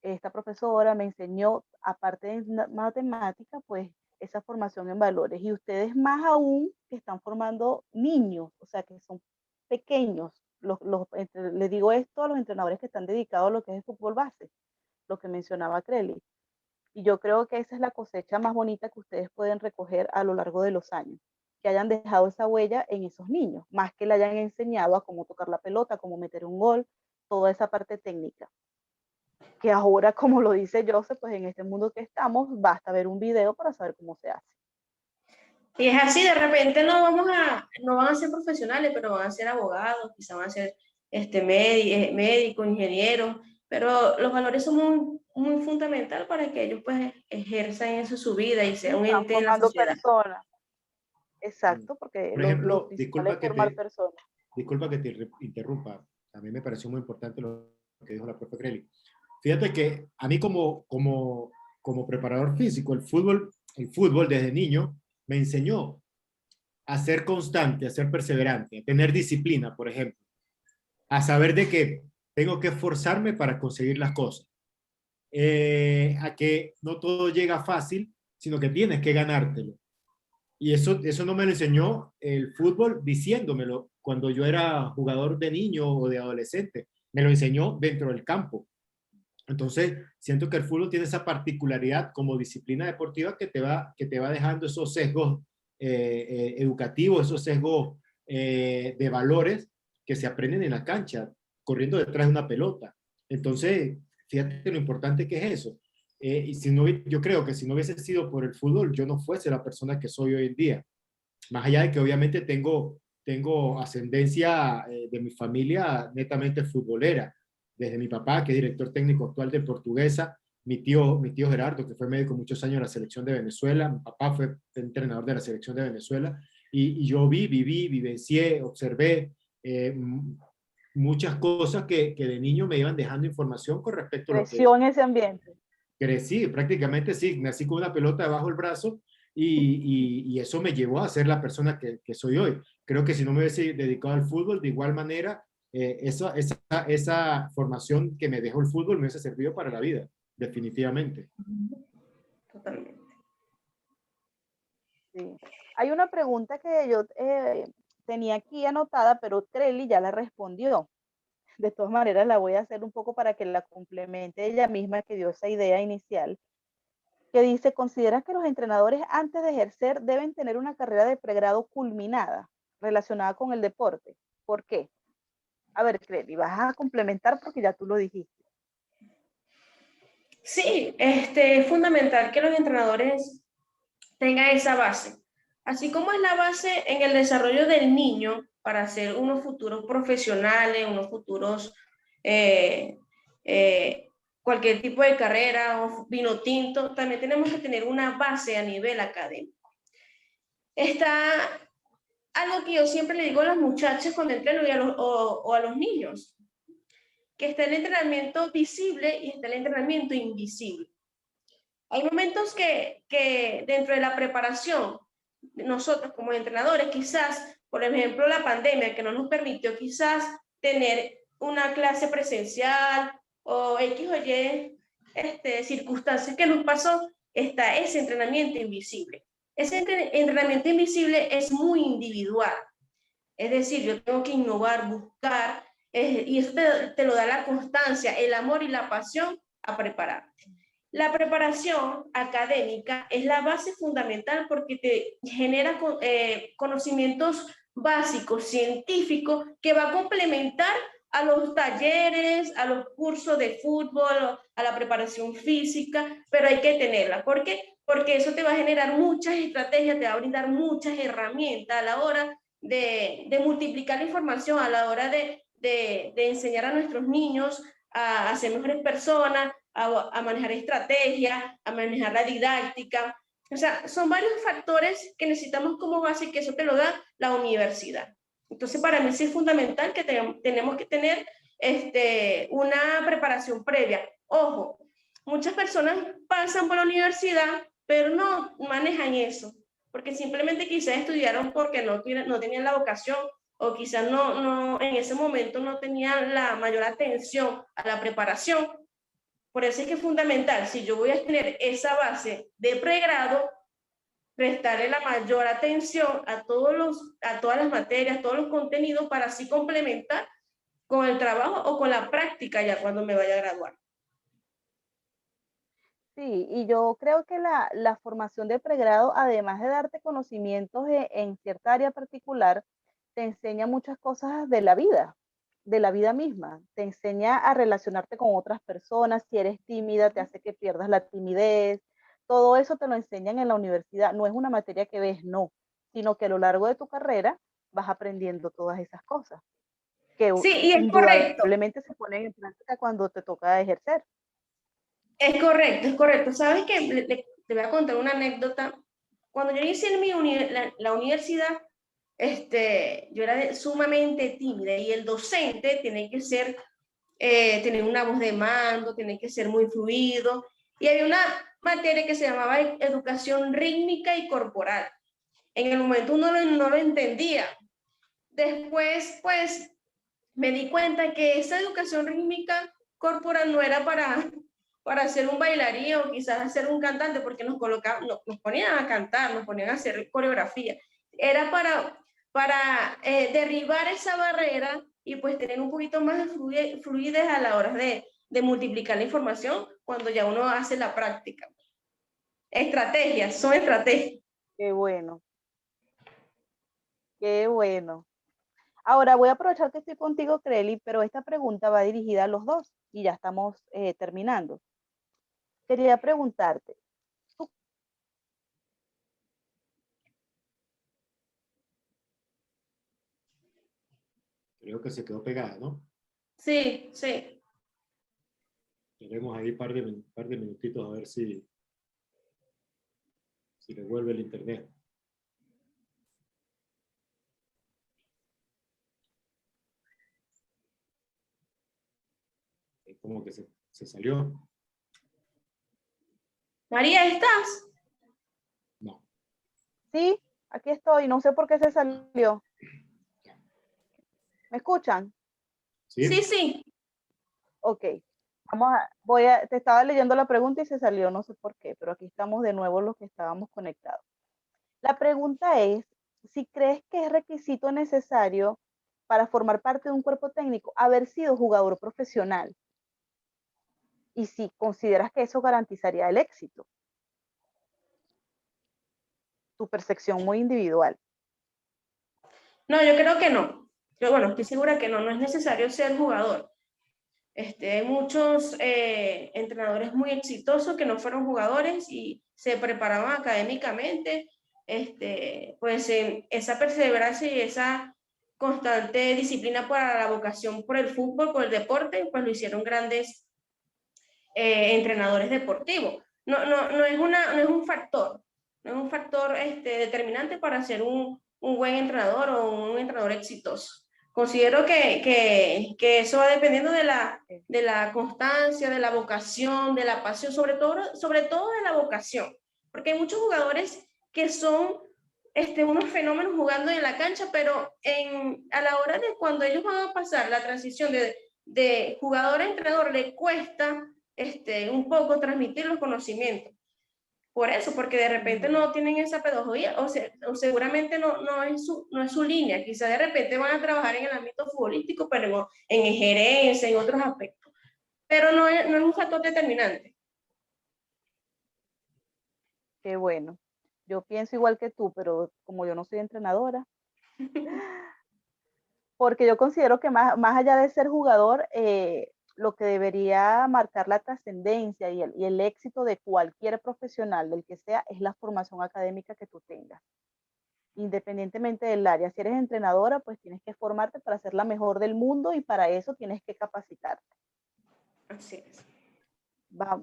esta profesora me enseñó, aparte de matemática, pues esa formación en valores. Y ustedes más aún que están formando niños, o sea, que son pequeños. Les digo esto a los entrenadores que están dedicados a lo que es el fútbol base, lo que mencionaba Creli. Y yo creo que esa es la cosecha más bonita que ustedes pueden recoger a lo largo de los años, que hayan dejado esa huella en esos niños, más que le hayan enseñado a cómo tocar la pelota, cómo meter un gol, toda esa parte técnica. Que ahora, como lo dice Joseph, pues en este mundo que estamos, basta ver un video para saber cómo se hace. Y es así, de repente no van a ser profesionales, pero van a ser abogados, quizás van a ser médicos, ingenieros, pero los valores son muy fundamentales para que ellos pues ejerzan eso su vida y sea un ente en la sociedad. Personas. Exacto, porque por ejemplo, lo principal es formar personas. Disculpa que te interrumpa, a mí me pareció muy importante lo que dijo la profe Creli. Fíjate que a mí como preparador físico, el fútbol desde niño me enseñó a ser constante, a ser perseverante, a tener disciplina, por ejemplo, a saber de que tengo que esforzarme para conseguir las cosas, a que no todo llega fácil, sino que tienes que ganártelo. Y eso no me lo enseñó el fútbol diciéndomelo cuando yo era jugador de niño o de adolescente, me lo enseñó dentro del campo. Entonces, siento que el fútbol tiene esa particularidad como disciplina deportiva que te va dejando esos sesgos educativos, esos sesgos de valores que se aprenden en la cancha, corriendo detrás de una pelota. Entonces, fíjate lo importante que es eso. Y si no, yo creo que si no hubiese sido por el fútbol, yo no fuese la persona que soy hoy en día. Más allá de que obviamente tengo ascendencia de mi familia netamente futbolera, desde mi papá, que es director técnico actual de Portuguesa, mi tío Gerardo, que fue médico muchos años de la selección de Venezuela, mi papá fue entrenador de la selección de Venezuela, y yo viví, vivencié, observé muchas cosas que de niño me iban dejando información con respecto a lo que Creció en ese ambiente. crecí, prácticamente sí, nací con una pelota debajo del brazo y eso me llevó a ser la persona que soy hoy. Creo que si no me hubiese dedicado al fútbol, de igual manera, esa formación que me dejó el fútbol me hubiese servido para la vida, definitivamente. Totalmente. Sí. Hay una pregunta que yo tenía aquí anotada, pero Trelly ya la respondió. De todas maneras, la voy a hacer un poco para que la complemente ella misma, que dio esa idea inicial, que dice: ¿consideras que los entrenadores antes de ejercer deben tener una carrera de pregrado culminada relacionada con el deporte? ¿Por qué? A ver, Creli, vas a complementar porque ya tú lo dijiste. Sí, es fundamental que los entrenadores tengan esa base. Así como es la base en el desarrollo del niño para ser unos futuros profesionales, unos futuros eh, cualquier tipo de carrera o vino tinto, también tenemos que tener una base a nivel académico. Está algo que yo siempre le digo a los muchachos cuando entreno o a los niños, que está el entrenamiento visible y está el entrenamiento invisible. Hay momentos que dentro de la preparación, nosotros como entrenadores, quizás, por ejemplo, la pandemia que no nos permitió quizás tener una clase presencial o X o Y circunstancias que nos pasó, está ese entrenamiento invisible. Ese entrenamiento invisible es muy individual. Es decir, yo tengo que innovar, buscar, y eso te lo da la constancia, el amor y la pasión a prepararte. La preparación académica es la base fundamental porque te genera conocimientos básicos, científicos, que va a complementar a los talleres, a los cursos de fútbol, a la preparación física, pero hay que tenerla. ¿Por qué? Porque eso te va a generar muchas estrategias, te va a brindar muchas herramientas a la hora de multiplicar la información, a la hora de enseñar a nuestros niños a ser mejores personas, a manejar estrategias, a manejar la didáctica. O sea, son varios factores que necesitamos como base y que eso te lo da la universidad. Entonces, para mí sí es fundamental que tenemos que tener una preparación previa. Ojo, muchas personas pasan por la universidad, pero no manejan eso, porque simplemente quizás estudiaron porque no tenían la vocación o quizás en ese momento no tenían la mayor atención a la preparación. Por eso es que es fundamental, si yo voy a tener esa base de pregrado, prestarle la mayor atención a todas las materias, todos los contenidos, para así complementar con el trabajo o con la práctica ya cuando me vaya a graduar. Sí, y yo creo que la formación de pregrado, además de darte conocimientos en cierta área particular, te enseña muchas cosas de la vida misma. Te enseña a relacionarte con otras personas. Si eres tímida, te hace que pierdas la timidez. Todo eso te lo enseñan en la universidad. No es una materia que ves, no, sino que a lo largo de tu carrera vas aprendiendo todas esas cosas que Sí, y es correcto. indudablemente se ponen en práctica cuando te toca ejercer. Es correcto, es correcto. ¿Sabes qué? Te voy a contar una anécdota. Cuando yo hice la universidad, yo era sumamente tímida y el docente tiene que ser, tener una voz de mando, tiene que ser muy fluido. Y había una materia que se llamaba educación rítmica y corporal. En el momento uno no lo entendía. Después, pues, me di cuenta que esa educación rítmica corporal no era para ser un bailarín o quizás ser un cantante, porque nos ponían a cantar, nos ponían a hacer coreografía. Era para derribar esa barrera y pues tener un poquito más de fluidez a la hora de multiplicar la información cuando ya uno hace la práctica. Estrategias, son estrategias. Qué bueno, qué bueno. Ahora voy a aprovechar que estoy contigo, Creli, pero esta pregunta va dirigida a los dos y ya estamos terminando. Quería preguntarte, Creo que se quedó pegada, ¿no? Sí, sí. Tenemos ahí un par de minutitos a ver si le vuelve el internet. Como que se salió. María, ¿estás? No. sí, aquí estoy, no sé por qué se salió. ¿Me escuchan? ¿Sí? Sí, sí. Ok. Te estaba leyendo la pregunta y se salió, no sé por qué, pero aquí estamos de nuevo los que estábamos conectados. La pregunta es, si crees que es requisito necesario para formar parte de un cuerpo técnico haber sido jugador profesional y si consideras que eso garantizaría el éxito. Tu percepción muy individual. No, yo creo que no. Yo, bueno, estoy segura que no es necesario ser jugador. Hay muchos entrenadores muy exitosos que no fueron jugadores y se preparaban académicamente. Pues esa perseverancia y esa constante disciplina para la vocación por el fútbol, por el deporte, pues lo hicieron grandes entrenadores deportivos. No es un factor, no es un factor determinante para ser un buen entrenador o un entrenador exitoso. Considero que eso va dependiendo de la constancia, de la vocación, de la pasión, sobre todo de la vocación, porque hay muchos jugadores que son unos fenómenos jugando en la cancha, pero a la hora de cuando ellos van a pasar la transición de jugador a entrenador, le cuesta un poco transmitir los conocimientos. Por eso, porque de repente no tienen esa pedagogía, o seguramente no es su línea. Quizá de repente van a trabajar en el ámbito futbolístico, pero en gerencia, en otros aspectos. Pero no es un factor determinante. Qué bueno. Yo pienso igual que tú, pero como yo no soy entrenadora, porque yo considero que más allá de ser jugador, lo que debería marcar la trascendencia y el éxito de cualquier profesional, del que sea, es la formación académica que tú tengas. Independientemente del área, si eres entrenadora, pues tienes que formarte para ser la mejor del mundo y para eso tienes que capacitarte. Así es.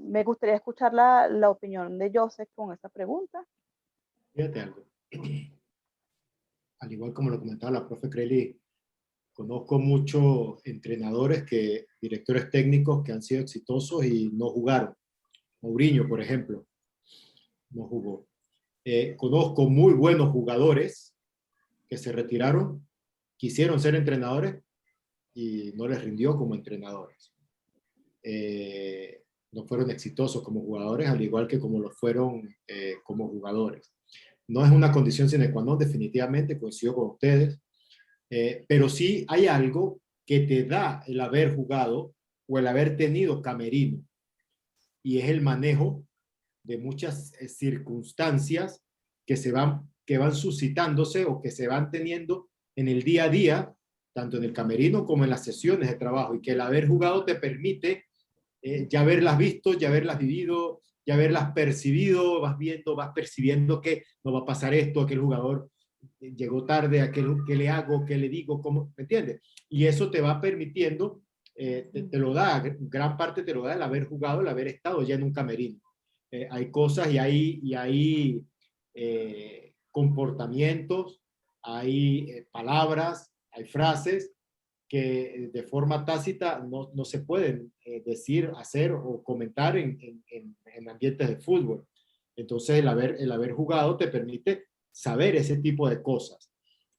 Me gustaría escuchar la opinión de Joseph con esta pregunta. Fíjate algo. Al igual como lo comentaba la profe Creli, conozco muchos entrenadores, directores técnicos que han sido exitosos y no jugaron. Mourinho, por ejemplo, no jugó. Conozco muy buenos jugadores que se retiraron, quisieron ser entrenadores y no les rindió como entrenadores. No fueron exitosos como jugadores, al igual que como lo fueron como jugadores. No es una condición sine qua non, definitivamente, coincido con ustedes, pero sí hay algo que te da el haber jugado o el haber tenido camerino, y es el manejo de muchas circunstancias que van suscitándose o que se van teniendo en el día a día, tanto en el camerino como en las sesiones de trabajo, y que el haber jugado te permite ya haberlas visto, ya haberlas vivido, ya haberlas percibido, vas viendo, vas percibiendo que no va a pasar esto, aquel jugador llegó tarde, qué le hago, qué le digo, cómo, ¿me entiendes? Y eso te va permitiendo, te lo da, gran parte te lo da el haber jugado, el haber estado ya en un camerino. Hay cosas y hay comportamientos, hay palabras, hay frases que de forma tácita no se pueden decir, hacer o comentar en ambientes de fútbol. Entonces el haber jugado te permite saber ese tipo de cosas,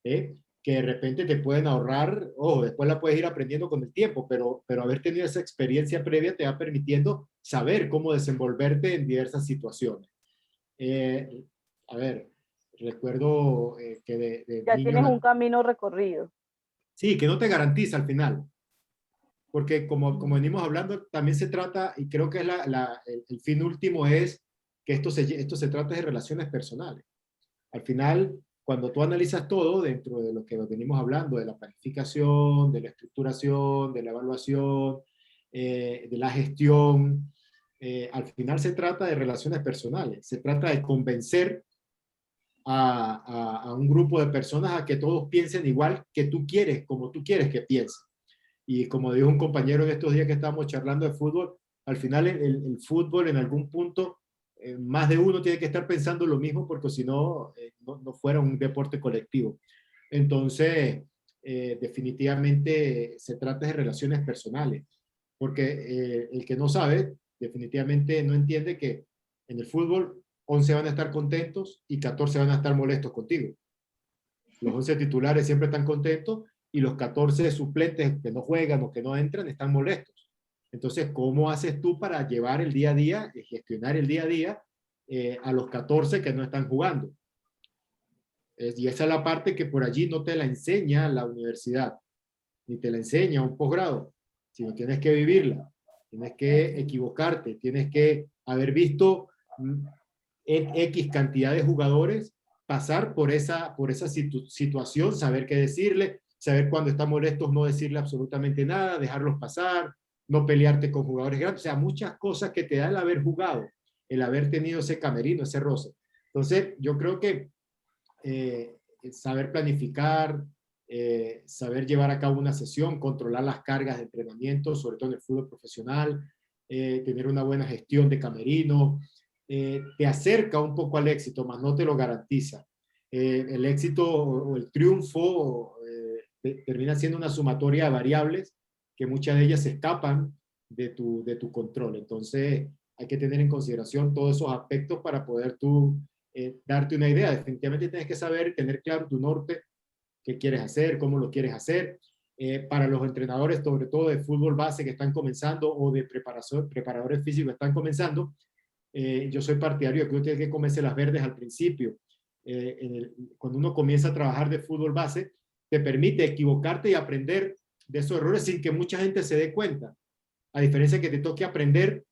que de repente te pueden ahorrar, ojo, después la puedes ir aprendiendo con el tiempo, pero haber tenido esa experiencia previa te va permitiendo saber cómo desenvolverte en diversas situaciones. A ver, recuerdo que de Ya niño... tienes un camino recorrido. Sí, que no te garantiza al final. porque como venimos hablando, también se trata, y creo que es el fin último es que esto se trata de relaciones personales. Al final, cuando tú analizas todo dentro de lo que venimos hablando, de la planificación, de la estructuración, de la evaluación, de la gestión, al final se trata de relaciones personales, se trata de convencer a un grupo de personas a que todos piensen igual que tú quieres, como tú quieres que piensen. Y como dijo un compañero en estos días que estábamos charlando de fútbol, al final el fútbol en algún punto, más de uno tiene que estar pensando lo mismo porque si no, no fuera un deporte colectivo. Entonces, definitivamente se trata de relaciones personales, porque el que no sabe, definitivamente no entiende que en el fútbol 11 van a estar contentos y 14 van a estar molestos contigo. Los 11 titulares siempre están contentos y los 14 suplentes que no juegan o que no entran están molestos. Entonces, ¿cómo haces tú para llevar el día a día, gestionar el día a día a los 14 que no están jugando? Y esa es la parte que por allí no te la enseña la universidad, ni te la enseña un posgrado, sino tienes que vivirla, tienes que equivocarte, tienes que haber visto X cantidad de jugadores pasar por esa situación, saber qué decirle, saber cuando están molestos no decirle absolutamente nada, dejarlos pasar, no pelearte con jugadores grandes, o sea, muchas cosas que te da el haber jugado, el haber tenido ese camerino, ese roce. Entonces, yo creo que saber planificar, saber llevar a cabo una sesión, controlar las cargas de entrenamiento, sobre todo en el fútbol profesional, tener una buena gestión de camerino, te acerca un poco al éxito, más no te lo garantiza. El éxito o el triunfo termina siendo una sumatoria de variables que muchas de ellas se escapan de tu control. Entonces hay que tener en consideración todos esos aspectos para poder tú darte una idea. Definitivamente tienes que saber, tener claro tu norte, qué quieres hacer, cómo lo quieres hacer. Para los entrenadores, sobre todo de fútbol base que están comenzando o de preparadores físicos que están comenzando, yo soy partidario de que uno tiene que comerse las verdes al principio. Cuando uno comienza a trabajar de fútbol base, te permite equivocarte y aprender de esos errores sin que mucha gente se dé cuenta. A diferencia de que te toque aprender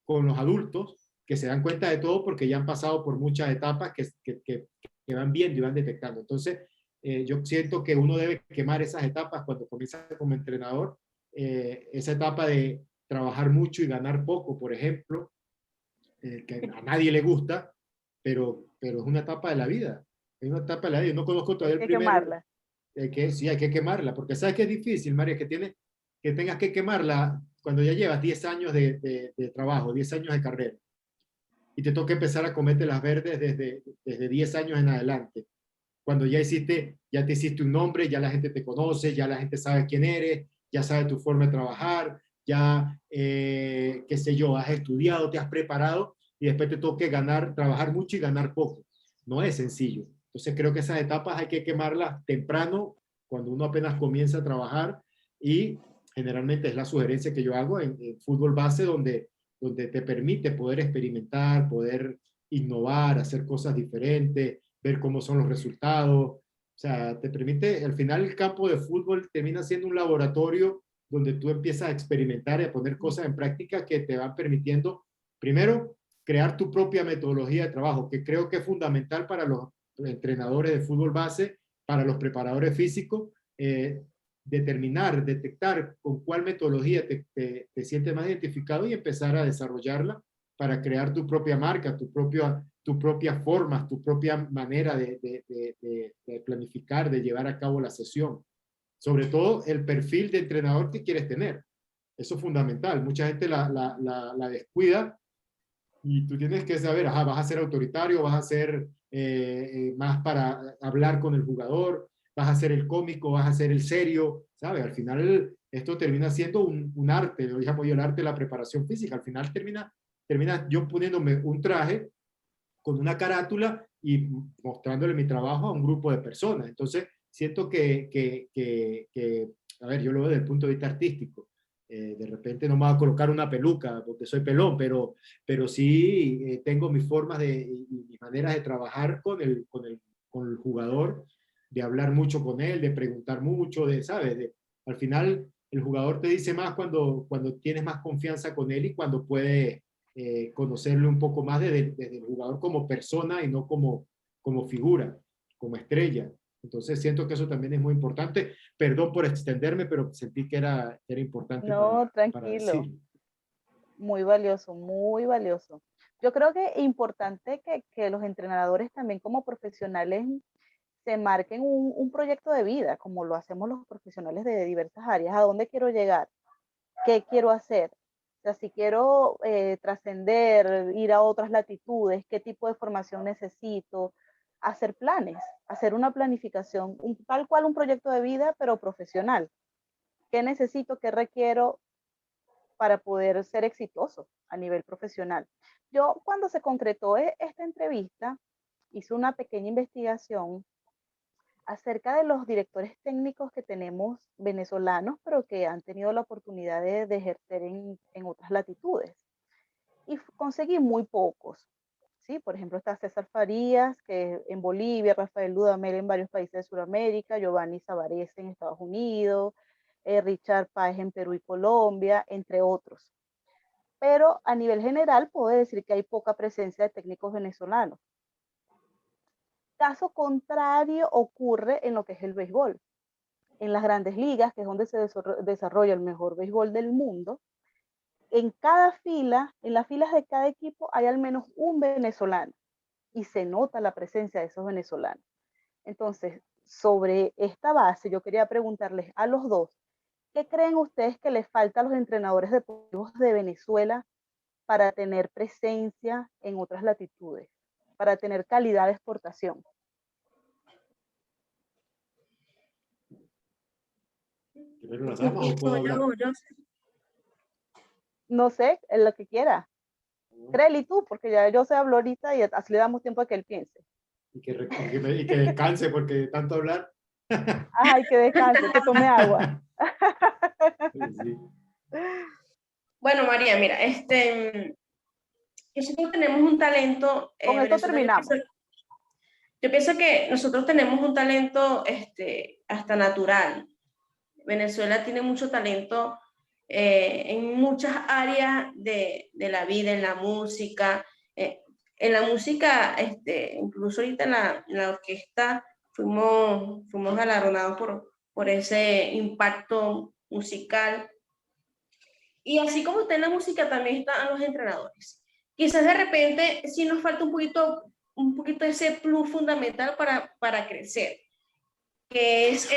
con los adultos, que se dan cuenta de todo porque ya han pasado por muchas etapas que van viendo y van detectando. Entonces, yo siento que uno debe quemar esas etapas cuando comienza como entrenador, esa etapa de trabajar mucho y ganar poco, por ejemplo, que a nadie le gusta, pero es una etapa de la vida. Es una etapa de la vida. Yo no conozco todavía el Hay que primer... quemarla. Sí, hay que quemarla, porque sabes que es difícil, María, que tengas que quemarla cuando ya llevas 10 años de trabajo, 10 años de carrera, y te toca empezar a comerte las verdes desde 10 años en adelante. Cuando ya te hiciste un nombre, ya la gente te conoce, ya la gente sabe quién eres, ya sabe tu forma de trabajar, ya, qué sé yo, has estudiado, te has preparado, y después te toca trabajar mucho y ganar poco. No es sencillo. Entonces creo que esas etapas hay que quemarlas temprano, cuando uno apenas comienza a trabajar, y generalmente es la sugerencia que yo hago en fútbol base, donde te permite poder experimentar, poder innovar, hacer cosas diferentes, ver cómo son los resultados. O sea, te permite, al final el campo de fútbol termina siendo un laboratorio donde tú empiezas a experimentar y a poner cosas en práctica que te van permitiendo, primero, crear tu propia metodología de trabajo, que creo que es fundamental para los entrenadores de fútbol base, para los preparadores físicos, detectar con cuál metodología te sientes más identificado y empezar a desarrollarla para crear tu propia marca, tu propia forma, tu propia manera de planificar, de llevar a cabo la sesión. Sobre todo el perfil de entrenador que quieres tener. Eso es fundamental. Mucha gente la descuida y tú tienes que saber, ajá, vas a ser autoritario, vas a ser más para hablar con el jugador, vas a ser el cómico, vas a ser el serio, ¿sabes? Al final esto termina siendo un arte, lo llamo yo el arte de la preparación física. Al final termina yo poniéndome un traje con una carátula y mostrándole mi trabajo a un grupo de personas. Entonces, siento a ver, yo lo veo desde el punto de vista artístico. De repente no me voy a colocar una peluca porque soy pelón, pero sí tengo mis formas y mis maneras de trabajar con el jugador, de hablar mucho con él, de preguntar mucho, ¿sabes? Al final, el jugador te dice más cuando tienes más confianza con él y cuando puede conocerlo un poco más desde el jugador como persona y no como figura, como estrella. Entonces siento que eso también es muy importante. Perdón por extenderme, pero sentí que era importante No, para tranquilo. decir. Muy valioso, muy valioso. Yo creo que es importante que los entrenadores también como profesionales se marquen un proyecto de vida, como lo hacemos los profesionales de diversas áreas. ¿A dónde quiero llegar? ¿Qué quiero hacer? O sea, si quiero trascender, ir a otras latitudes, ¿qué tipo de formación necesito? Hacer planes, hacer una planificación, tal cual un proyecto de vida, pero profesional. ¿Qué necesito? ¿Qué requiero para poder ser exitoso a nivel profesional? Yo, cuando se concretó esta entrevista, hice una pequeña investigación acerca de los directores técnicos que tenemos venezolanos, pero que han tenido la oportunidad de ejercer en otras latitudes. Y conseguí muy pocos. ¿Sí? Por ejemplo, está César Farías, que en Bolivia, Rafael Dudamel en varios países de Sudamérica, Giovanni Savarese en Estados Unidos, Richard Páez en Perú y Colombia, entre otros. Pero a nivel general puedo decir que hay poca presencia de técnicos venezolanos. Caso contrario ocurre en lo que es el béisbol. En las grandes ligas, que es donde se desarrolla el mejor béisbol del mundo, en cada fila, en las filas de cada equipo hay al menos un venezolano y se nota la presencia de esos venezolanos. Entonces, sobre esta base, yo quería preguntarles a los dos, ¿qué creen ustedes que les falta a los entrenadores deportivos de Venezuela para tener presencia en otras latitudes, para tener calidad de exportación? ¿Primero las damas o puedo hablar? No sé, en lo que quiera. Creli, tú, porque ya yo se habló ahorita y así le damos tiempo a que él piense. Y que descanse porque de tanto hablar. Ay, que descanse, que tome agua. Sí. Bueno, María, mira, nosotros tenemos un talento, Con esto Venezuela, terminamos. yo pienso que nosotros tenemos un talento hasta natural. Venezuela tiene mucho talento en muchas áreas de la vida, en la música. En la música, incluso ahorita en la orquesta fuimos galardonados por ese impacto musical. Y así como está en la música, también están los entrenadores. Quizás de repente sí nos falta un poquito ese plus fundamental para crecer, que es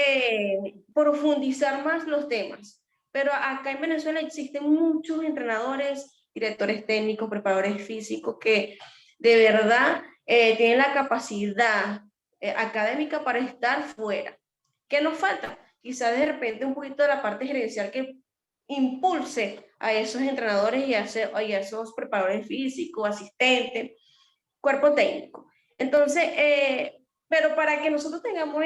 profundizar más los temas. Pero acá en Venezuela existen muchos entrenadores, directores técnicos, preparadores físicos que de verdad tienen la capacidad académica para estar fuera. ¿Qué nos falta? Quizás de repente un poquito de la parte gerencial que impulse a esos entrenadores y a esos preparadores físicos, asistentes, cuerpo técnico. Entonces, pero para que nosotros tengamos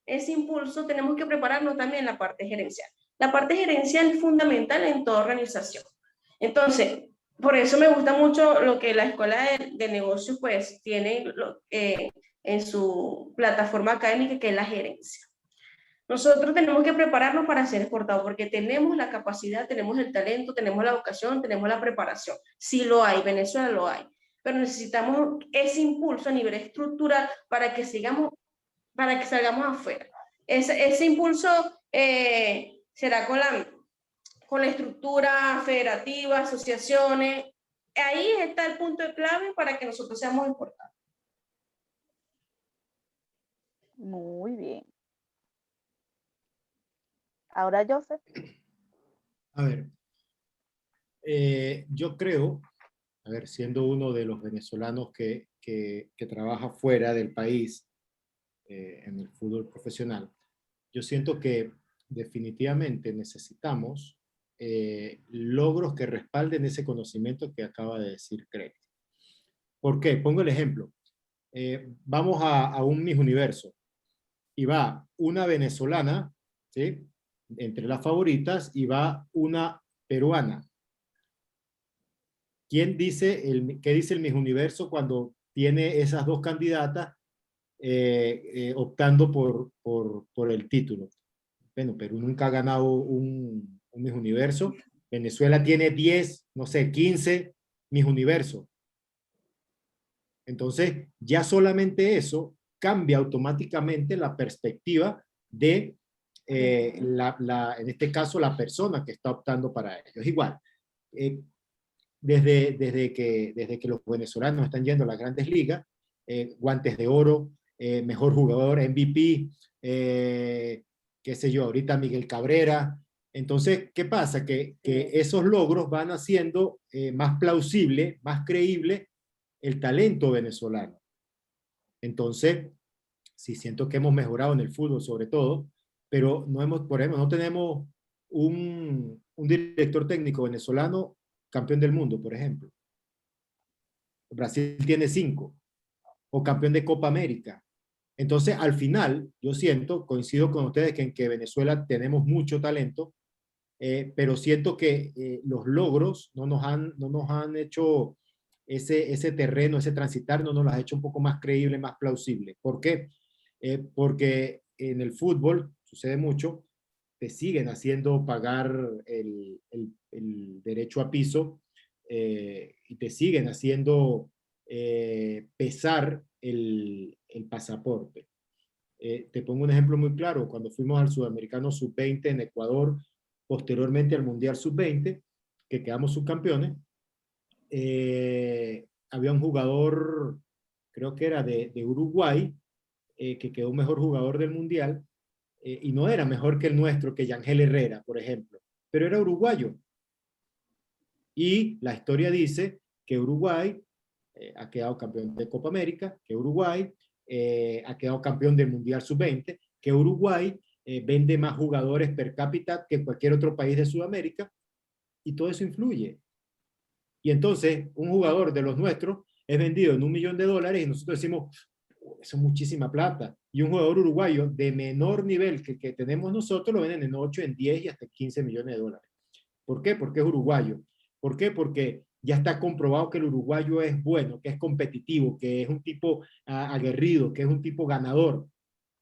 ese impulso, tenemos que prepararnos también la parte gerencial. La parte gerencial es fundamental en toda organización. Entonces, por eso me gusta mucho lo que la Escuela de Negocios pues tiene en su plataforma académica, que es la gerencia. Nosotros tenemos que prepararnos para ser exportados porque tenemos la capacidad, tenemos el talento, tenemos la vocación, tenemos la preparación. Sí lo hay, Venezuela lo hay, pero necesitamos ese impulso a nivel estructural para que salgamos afuera. Ese impulso será con la estructura federativa, asociaciones. Ahí está el punto de clave para que nosotros seamos exportados. Muy bien. Ahora, Joseph. A ver, yo creo, a ver, siendo uno de los venezolanos que trabaja fuera del país en el fútbol profesional, yo siento que definitivamente necesitamos logros que respalden ese conocimiento que acaba de decir Craig. ¿Por qué? Pongo el ejemplo. Vamos a un Miss Universo y va una venezolana, ¿sí? Entre las favoritas, y va una peruana. ¿Qué dice el Miss Universo cuando tiene esas dos candidatas optando por el título? Bueno, Perú nunca ha ganado un Miss Universo. Venezuela tiene 10, no sé, 15 Miss Universo. Entonces, ya solamente eso cambia automáticamente la perspectiva de, en este caso, la persona que está optando para ello. Es igual, desde que los venezolanos están yendo a las grandes ligas, guantes de oro, mejor jugador, MVP, qué sé yo, ahorita Miguel Cabrera. Entonces, ¿qué pasa? Que esos logros van haciendo más plausible, más creíble el talento venezolano. Entonces, sí siento que hemos mejorado en el fútbol sobre todo, pero no hemos, por ejemplo, no tenemos un director técnico venezolano campeón del mundo, por ejemplo. Brasil tiene 5, o campeón de Copa América. Entonces, al final, yo siento, coincido con ustedes que en que Venezuela tenemos mucho talento, pero siento que los logros no nos han hecho ese terreno, ese transitar, no nos lo ha hecho un poco más creíble, más plausible. ¿Por qué? Porque en el fútbol sucede mucho, te siguen haciendo pagar el derecho a piso y te siguen haciendo pesar el pasaporte. Te pongo un ejemplo muy claro. Cuando fuimos al Sudamericano Sub-20 en Ecuador, posteriormente al Mundial Sub-20, que quedamos subcampeones, había un jugador, creo que era de Uruguay, que quedó mejor jugador del Mundial, y no era mejor que el nuestro, que Yangel Herrera, por ejemplo, pero era uruguayo. Y la historia dice que Uruguay ha quedado campeón de Copa América, que Uruguay ha quedado campeón del Mundial Sub-20, que Uruguay vende más jugadores per cápita que cualquier otro país de Sudamérica, y todo eso influye. Y entonces, un jugador de los nuestros es vendido en $1 millón y nosotros decimos, eso es muchísima plata. Y un jugador uruguayo de menor nivel que tenemos nosotros lo venden en 8, en 10 y hasta $15 millones. ¿Por qué? Porque es uruguayo. ¿Por qué? Porque ya está comprobado que el uruguayo es bueno, que es competitivo, que es un tipo aguerrido, que es un tipo ganador.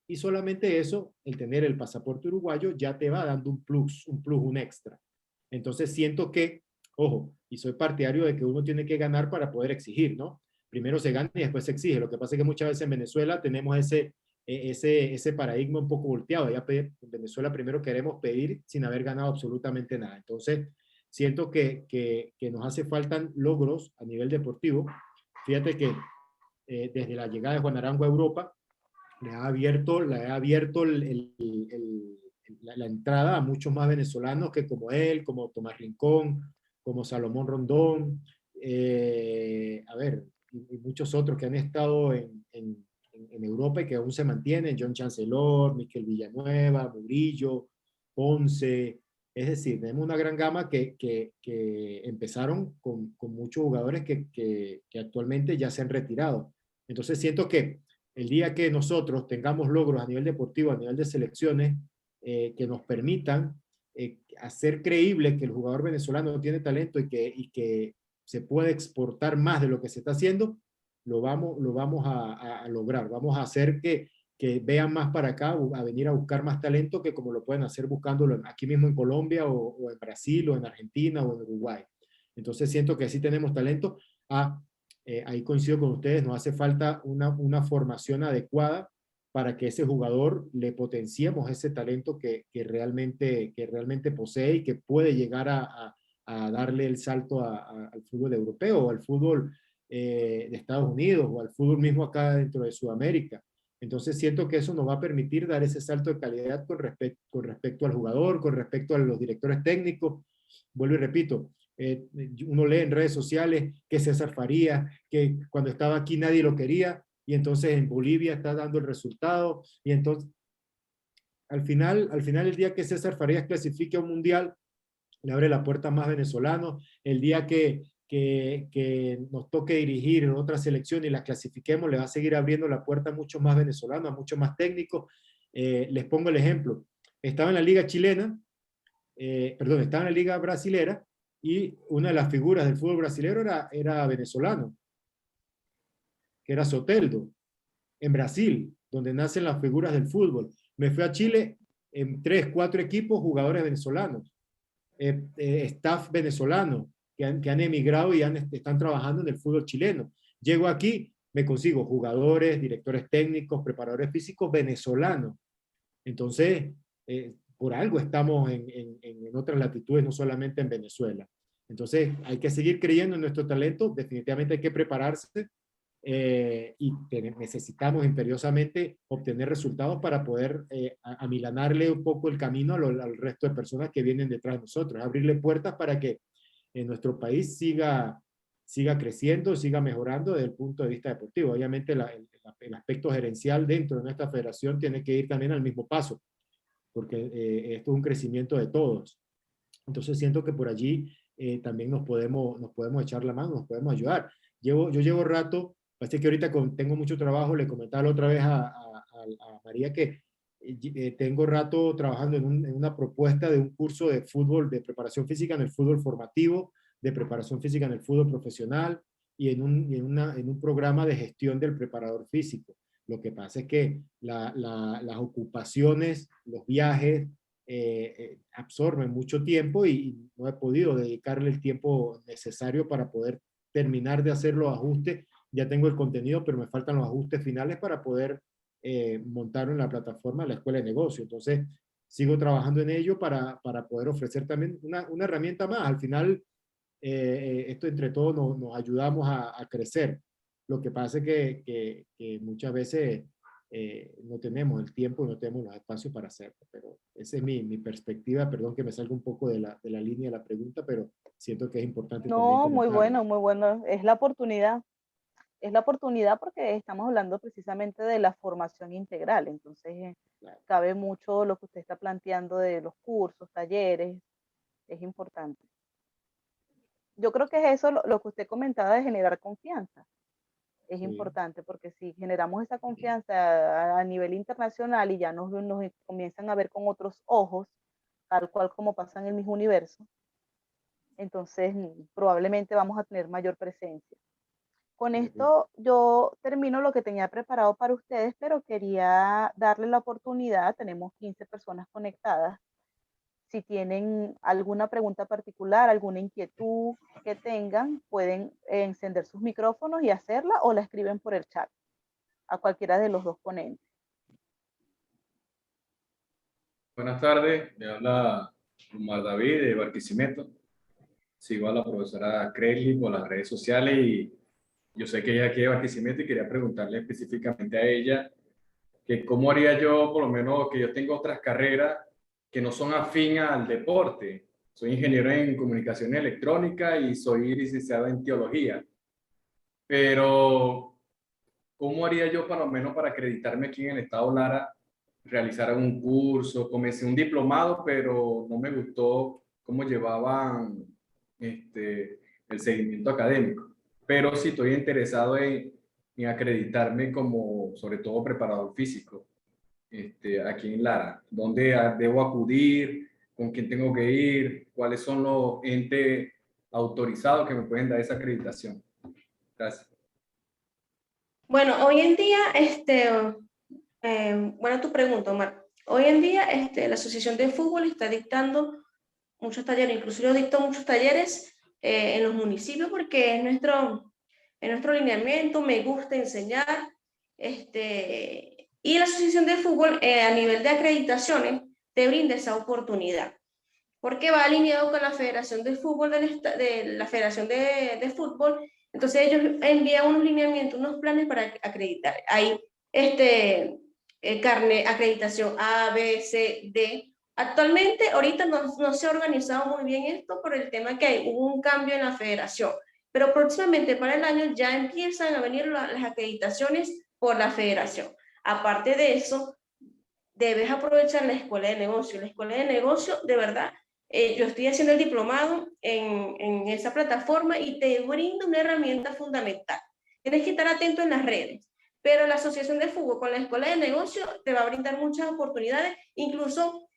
Y solamente eso, el tener el pasaporte uruguayo, ya te va dando un plus, un extra. Entonces siento que, ojo, y soy partidario de que uno tiene que ganar para poder exigir, ¿no? Primero se gana y después se exige. Lo que pasa es que muchas veces en Venezuela tenemos ese paradigma un poco volteado. Ya en Venezuela primero queremos pedir sin haber ganado absolutamente nada. Entonces, siento que nos hace falta logros a nivel deportivo. Fíjate que desde la llegada de Juan Arango a Europa, le ha abierto la entrada a muchos más venezolanos que como él, como Tomás Rincón, como Salomón Rondón, a ver, y muchos otros que han estado en Europa y que aún se mantienen, John Chancellor, Miquel Villanueva, Murillo, Ponce. Es decir, tenemos una gran gama que empezaron con muchos jugadores que actualmente ya se han retirado. Entonces siento que el día que nosotros tengamos logros a nivel deportivo, a nivel de selecciones, que nos permitan hacer creíble que el jugador venezolano tiene talento y que se puede exportar más de lo que se está haciendo, lo vamos a lograr. Vamos a hacer que vean más para acá, a venir a buscar más talento que como lo pueden hacer buscándolo aquí mismo en Colombia o en Brasil o en Argentina o en Uruguay. Entonces siento que sí tenemos talento. Ahí coincido con ustedes, nos hace falta una formación adecuada para que ese jugador le potenciemos ese talento que realmente posee y que puede llegar a darle el salto al fútbol europeo o al fútbol de Estados Unidos o al fútbol mismo acá dentro de Sudamérica. Entonces siento que eso nos va a permitir dar ese salto de calidad con respecto al jugador, con respecto a los directores técnicos. Vuelvo y repito, uno lee en redes sociales que César Farías, que cuando estaba aquí nadie lo quería, y entonces en Bolivia está dando el resultado, y entonces al final el día que César Farías clasifique a un mundial, le abre la puerta a más venezolanos. El día que nos toque dirigir en otra selección y la clasifiquemos, le va a seguir abriendo la puerta a muchos más venezolanos, a muchos más técnicos. Les pongo el ejemplo. Estaba en la liga chilena, estaba en la liga brasilera, y una de las figuras del fútbol brasileño era venezolano, que era Soteldo, en Brasil, donde nacen las figuras del fútbol. Me fui a Chile, en 3, 4 equipos jugadores venezolanos, staff venezolano que han emigrado y están trabajando en el fútbol chileno. Llego aquí, me consigo jugadores, directores técnicos, preparadores físicos venezolanos. Entonces, por algo estamos en otras latitudes, no solamente en Venezuela. Entonces, hay que seguir creyendo en nuestro talento, definitivamente hay que prepararse y necesitamos imperiosamente obtener resultados para poder amilanarle un poco el camino al resto de personas que vienen detrás de nosotros, abrirle puertas para que nuestro país siga creciendo, siga mejorando desde el punto de vista deportivo. Obviamente el aspecto gerencial dentro de nuestra federación tiene que ir también al mismo paso, porque esto es un crecimiento de todos. Entonces siento que por allí también nos podemos echar la mano, nos podemos ayudar. Yo llevo rato, parece que ahorita tengo mucho trabajo, le comentaba la otra vez a María que tengo rato trabajando en una propuesta de un curso de fútbol, de preparación física en el fútbol formativo, de preparación física en el fútbol profesional y en un programa de gestión del preparador físico. Lo que pasa es que las ocupaciones, los viajes, absorben mucho tiempo y no he podido dedicarle el tiempo necesario para poder terminar de hacer los ajustes. Ya tengo el contenido, pero me faltan los ajustes finales para poder montarlo en la plataforma de la Escuela de Negocio. Entonces, sigo trabajando en ello para poder ofrecer también una herramienta más. Al final, esto entre todos nos ayudamos a crecer. Lo que pasa es que muchas veces no tenemos el tiempo y no tenemos los espacios para hacerlo, pero esa es mi perspectiva. Perdón que me salga un poco de la línea de la pregunta, pero siento que es importante también No, muy comentarlo. bueno, muy bueno. Es la oportunidad. Es la oportunidad porque estamos hablando precisamente de la formación integral. Entonces, Claro. cabe mucho lo que usted está planteando de los cursos, talleres. Es importante. Yo creo que es eso lo que usted comentaba de generar confianza. Es Sí. importante porque si generamos esa confianza a nivel internacional y ya nos comienzan a ver con otros ojos, tal cual como pasa en el mismo universo, entonces probablemente vamos a tener mayor presencia. Con esto yo termino lo que tenía preparado para ustedes, pero quería darle la oportunidad, tenemos 15 personas conectadas, si tienen alguna pregunta particular, alguna inquietud que tengan, pueden encender sus micrófonos y hacerla o la escriben por el chat a cualquiera de los dos ponentes. Buenas tardes, le habla Omar David de Barquisimeto. Sigo a la profesora Crelly por las redes sociales y yo sé que ella aquí de Barquisimeto y quería preguntarle específicamente a ella que cómo haría yo, por lo menos que yo tengo otras carreras que no son afín al deporte. Soy ingeniero en comunicación electrónica y soy licenciado en teología. Pero, ¿cómo haría yo, por lo menos, para acreditarme aquí en el estado Lara, realizar un curso? Comencé un diplomado, pero no me gustó cómo llevaban el seguimiento académico. Pero sí estoy interesado en acreditarme como, sobre todo, preparador físico aquí en Lara. ¿Dónde debo acudir? ¿Con quién tengo que ir? ¿Cuáles son los entes autorizados que me pueden dar esa acreditación? Gracias. Bueno, hoy en día, bueno, tu pregunta, Omar. Hoy en día, la Asociación de Fútbol está dictando muchos talleres, incluso yo dicto muchos talleres en los municipios porque es nuestro lineamiento, me gusta enseñar, y la Asociación de Fútbol a nivel de acreditaciones te brinda esa oportunidad, porque va alineado con la Federación de Fútbol de la Federación de Fútbol. Entonces ellos envían unos lineamientos, unos planes para acreditar. Hay carne, acreditación A, B, C, D. Actualmente, ahorita no se ha organizado muy bien esto por el tema que hubo un cambio en la federación, pero próximamente para el año ya empiezan a venir las acreditaciones por la federación. Aparte de eso, debes aprovechar la escuela de negocio. La escuela de negocio, de verdad, yo estoy haciendo el diplomado en esa plataforma y te brinda una herramienta fundamental. Tienes que estar atento en las redes, pero la Asociación de Fútbol con la escuela de negocio te va a brindar muchas oportunidades, incluso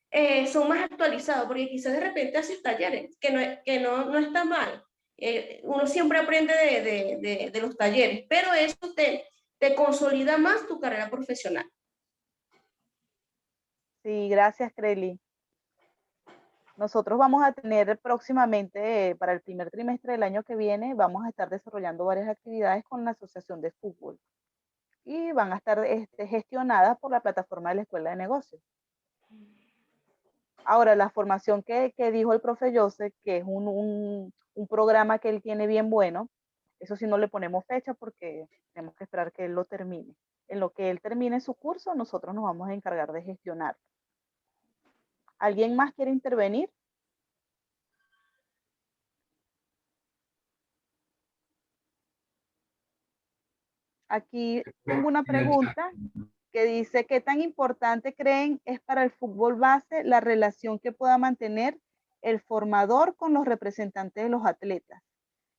son más actualizados, porque quizás de repente haces talleres, que no está mal. Uno siempre aprende de los talleres, pero eso te consolida más tu carrera profesional. Sí, gracias, Creli. Nosotros vamos a tener próximamente, para el primer trimestre del año que viene, vamos a estar desarrollando varias actividades con la Asociación de Fútbol y van a estar gestionadas por la plataforma de la Escuela de Negocios. Ahora, la formación que dijo el profe Joseph, que es un programa que él tiene bien bueno, eso sí no le ponemos fecha porque tenemos que esperar que él lo termine. En lo que él termine su curso, nosotros nos vamos a encargar de gestionar. ¿Alguien más quiere intervenir? Aquí tengo una pregunta que dice, ¿qué tan importante creen es para el fútbol base la relación que pueda mantener el formador con los representantes de los atletas?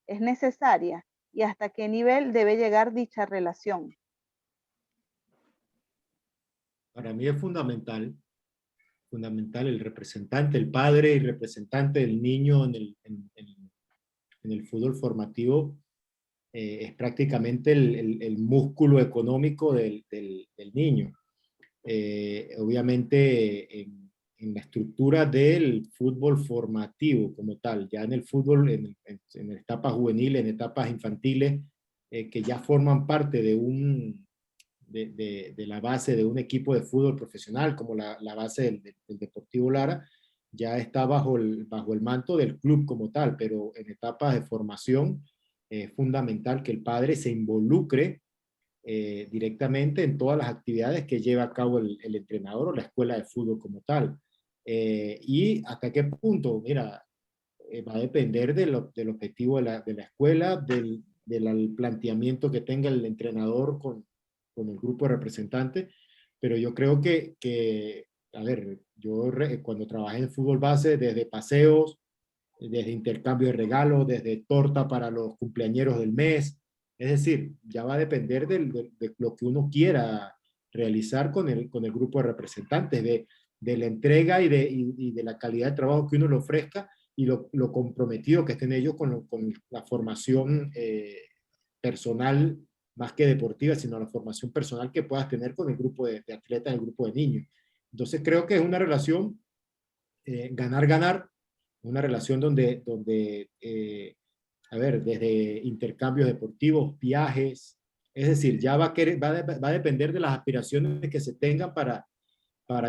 ¿Es necesaria? ¿Y hasta qué nivel debe llegar dicha relación? Para mí es fundamental el representante, el padre y representante del niño en el fútbol formativo. Es prácticamente el músculo económico del niño. Obviamente en la estructura del fútbol formativo como tal, ya en el fútbol, en etapas juveniles, en etapas infantiles, que ya forman parte de la base de un equipo de fútbol profesional, como la base del Deportivo Lara, ya está bajo el manto del club como tal, pero en etapas de formación es fundamental que el padre se involucre directamente en todas las actividades que lleva a cabo el entrenador o la escuela de fútbol como tal. Y hasta qué punto, mira, va a depender del objetivo de la escuela, del planteamiento que tenga el entrenador con el grupo de representantes, pero yo creo a ver, cuando trabajé en fútbol base, desde paseos, desde intercambio de regalos, desde torta para los cumpleañeros del mes, es decir, ya va a depender de lo que uno quiera realizar con el grupo de representantes, de la entrega y de la calidad de trabajo que uno le ofrezca y lo comprometido que estén ellos con la formación personal, más que deportiva, sino la formación personal que puedas tener con el grupo de atletas, el grupo de niños. Entonces creo que es una relación ganar-ganar, una relación donde a ver, desde intercambios deportivos, viajes, es decir, ya va a depender de las aspiraciones que se tengan para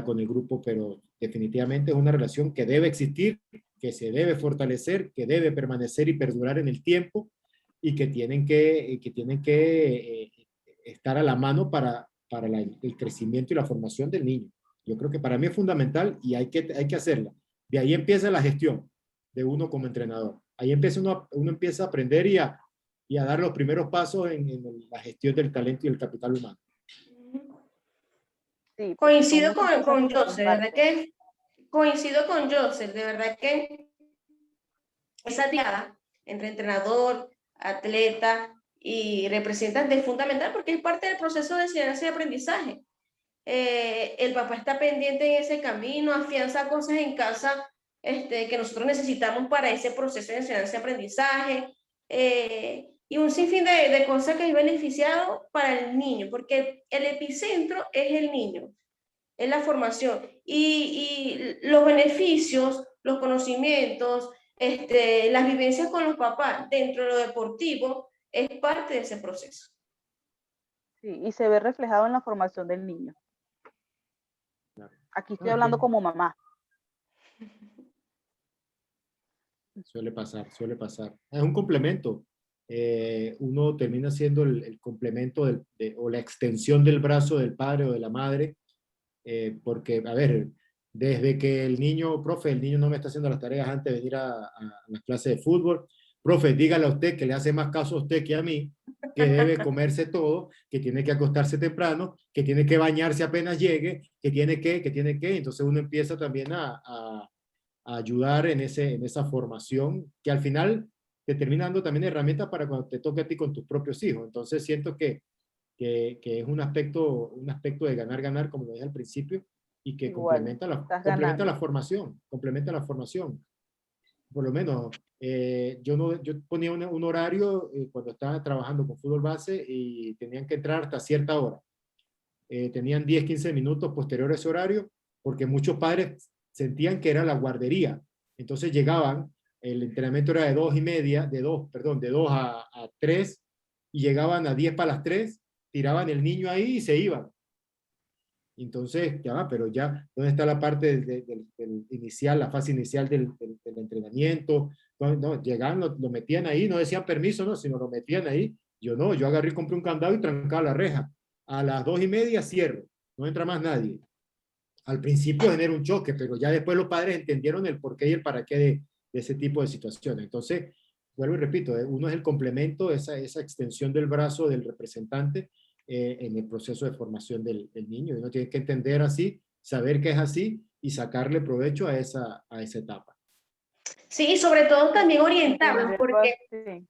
con el grupo, pero definitivamente es una relación que debe existir, que se debe fortalecer, que debe permanecer y perdurar en el tiempo y que tienen que estar a la mano para el crecimiento y la formación del niño. Yo creo que para mí es fundamental y hay que hacerla. De ahí empieza la gestión de uno como entrenador. Ahí empieza uno empieza a aprender y a dar los primeros pasos en la gestión del talento y el capital humano. Sí, Coincido con Joseph, de verdad que coincido con Joseph, de verdad que esa diada entre entrenador, atleta y representante es fundamental porque es parte del proceso de enseñanza y aprendizaje. El papá está pendiente en ese camino, afianza cosas en casa que nosotros necesitamos para ese proceso de enseñanza y aprendizaje, y un sinfín de cosas que es beneficiado para el niño, porque el epicentro es el niño, es la formación, y los beneficios, los conocimientos, las vivencias con los papás dentro de lo deportivo es parte de ese proceso. Sí, y se ve reflejado en la formación del niño. Aquí estoy hablando como mamá. Suele pasar. Es un complemento. Uno termina siendo el complemento o la extensión del brazo del padre o de la madre, porque, a ver, desde que el niño no me está haciendo las tareas antes de venir a las clases de fútbol, profe, dígale a usted que le hace más caso a usted que a mí, que debe comerse todo, que tiene que acostarse temprano, que tiene que bañarse apenas llegue, que tiene que, entonces uno empieza también a ayudar en esa formación, que al final te termina dando también herramientas para cuando te toque a ti con tus propios hijos. Entonces siento que es un aspecto de ganar-ganar, como lo dije al principio, y que complementa la formación, Por lo menos, yo ponía un horario cuando estaba trabajando con fútbol base y tenían que entrar hasta cierta hora. Tenían 10, 15 minutos posterior a ese horario porque muchos padres sentían que era la guardería. Entonces llegaban, el entrenamiento era de 2:30, de 2 a 3, y llegaban a 10 para las 3, tiraban el niño ahí y se iban. Entonces, ya va, pero ya, ¿dónde está la parte del inicial, la fase inicial del entrenamiento? No, llegaban, lo metían ahí, no decían permiso, no, sino lo metían ahí. Yo no, yo agarré y compré un candado y trancaba la reja. A las 2:30 cierro, no entra más nadie. Al principio genera un choque, pero ya después los padres entendieron el porqué y el para qué de ese tipo de situaciones. Entonces, vuelvo y repito, uno es el complemento, esa extensión del brazo del representante en el proceso de formación del niño. Uno tiene que entender así, saber que es así y sacarle provecho a esa etapa. Sí, y sobre todo también orientarlos, porque Sí.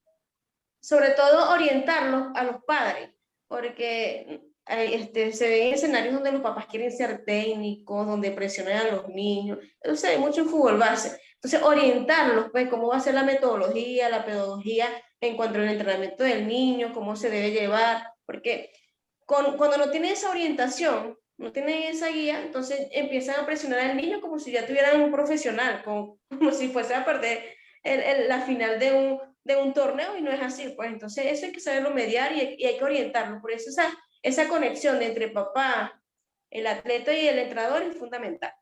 sobre todo orientarlos a los padres, porque se ven escenarios donde los papás quieren ser técnicos, donde presionan a los niños, eso se ve mucho en fútbol base. Entonces, orientarlos, pues, cómo va a ser la metodología, la pedagogía en cuanto al entrenamiento del niño, cómo se debe llevar, porque cuando no tiene esa orientación, no tiene esa guía, entonces empiezan a presionar al niño como si ya tuvieran un profesional, como si fuese a perder la final de un torneo, y no es así, pues entonces eso hay que saberlo mediar y hay que orientarlo. Por eso esa conexión de entre papá, el atleta y el entrenador es fundamental.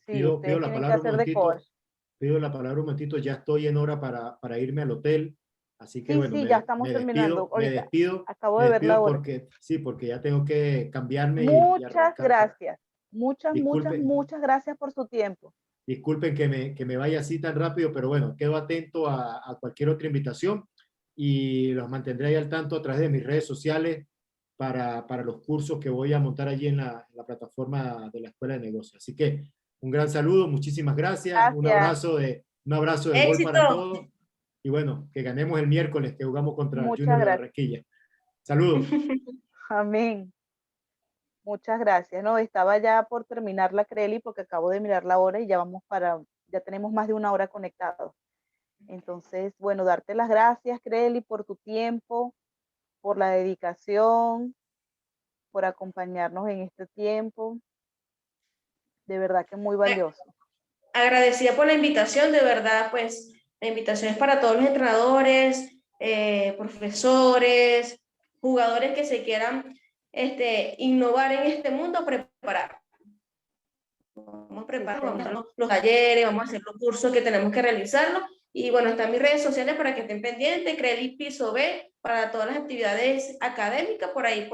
Sí, Pido ustedes la tienen que palabra un hacer de coach. momentito, pido la palabra un momentito, ya estoy en hora para irme al hotel, así que Sí, bueno, sí, ya estamos terminando. Ahorita acabo me de ver la despido hora. porque, sí, porque ya tengo que cambiarme y Muchas arrancar para, gracias. Muchas, muchas, disculpen, muchas gracias por su tiempo. disculpen que me vaya así tan rápido, pero bueno, quedo atento a cualquier otra invitación y los mantendré ahí al tanto a través de mis redes sociales para los cursos que voy a montar allí en la plataforma de la Escuela de Negocios. Así que un gran saludo, muchísimas gracias, Gracias. un abrazo de gol Éxito. para todos y bueno, que ganemos el miércoles que jugamos contra el Muchas Junior de gracias. Barranquilla. Saludos. Amén. Muchas gracias. No, estaba ya por terminar la Creli porque acabo de mirar la hora y ya tenemos más de una hora conectados. Entonces, bueno, darte las gracias, Creli, por tu tiempo, por la dedicación, por acompañarnos en este tiempo. De verdad que muy valioso. Agradecida por la invitación, de verdad, pues la invitación es para todos los entrenadores, profesores, jugadores que se quieran innovar en este mundo, preparar. Vamos a preparar, vamos a hacer los talleres, vamos a hacer los cursos que tenemos que realizarlos. Y bueno, están mis redes sociales para que estén pendientes, Creli Piso B, para todas las actividades académicas, por ahí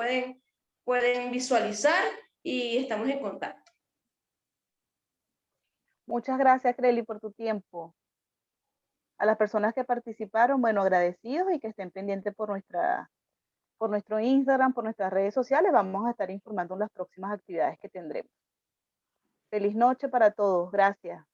pueden visualizar y estamos en contacto. Muchas gracias, Creli, por tu tiempo. A las personas que participaron, bueno, agradecidos y que estén pendientes por nuestro Instagram, por nuestras redes sociales. Vamos a estar informando en las próximas actividades que tendremos. Feliz noche para todos. Gracias.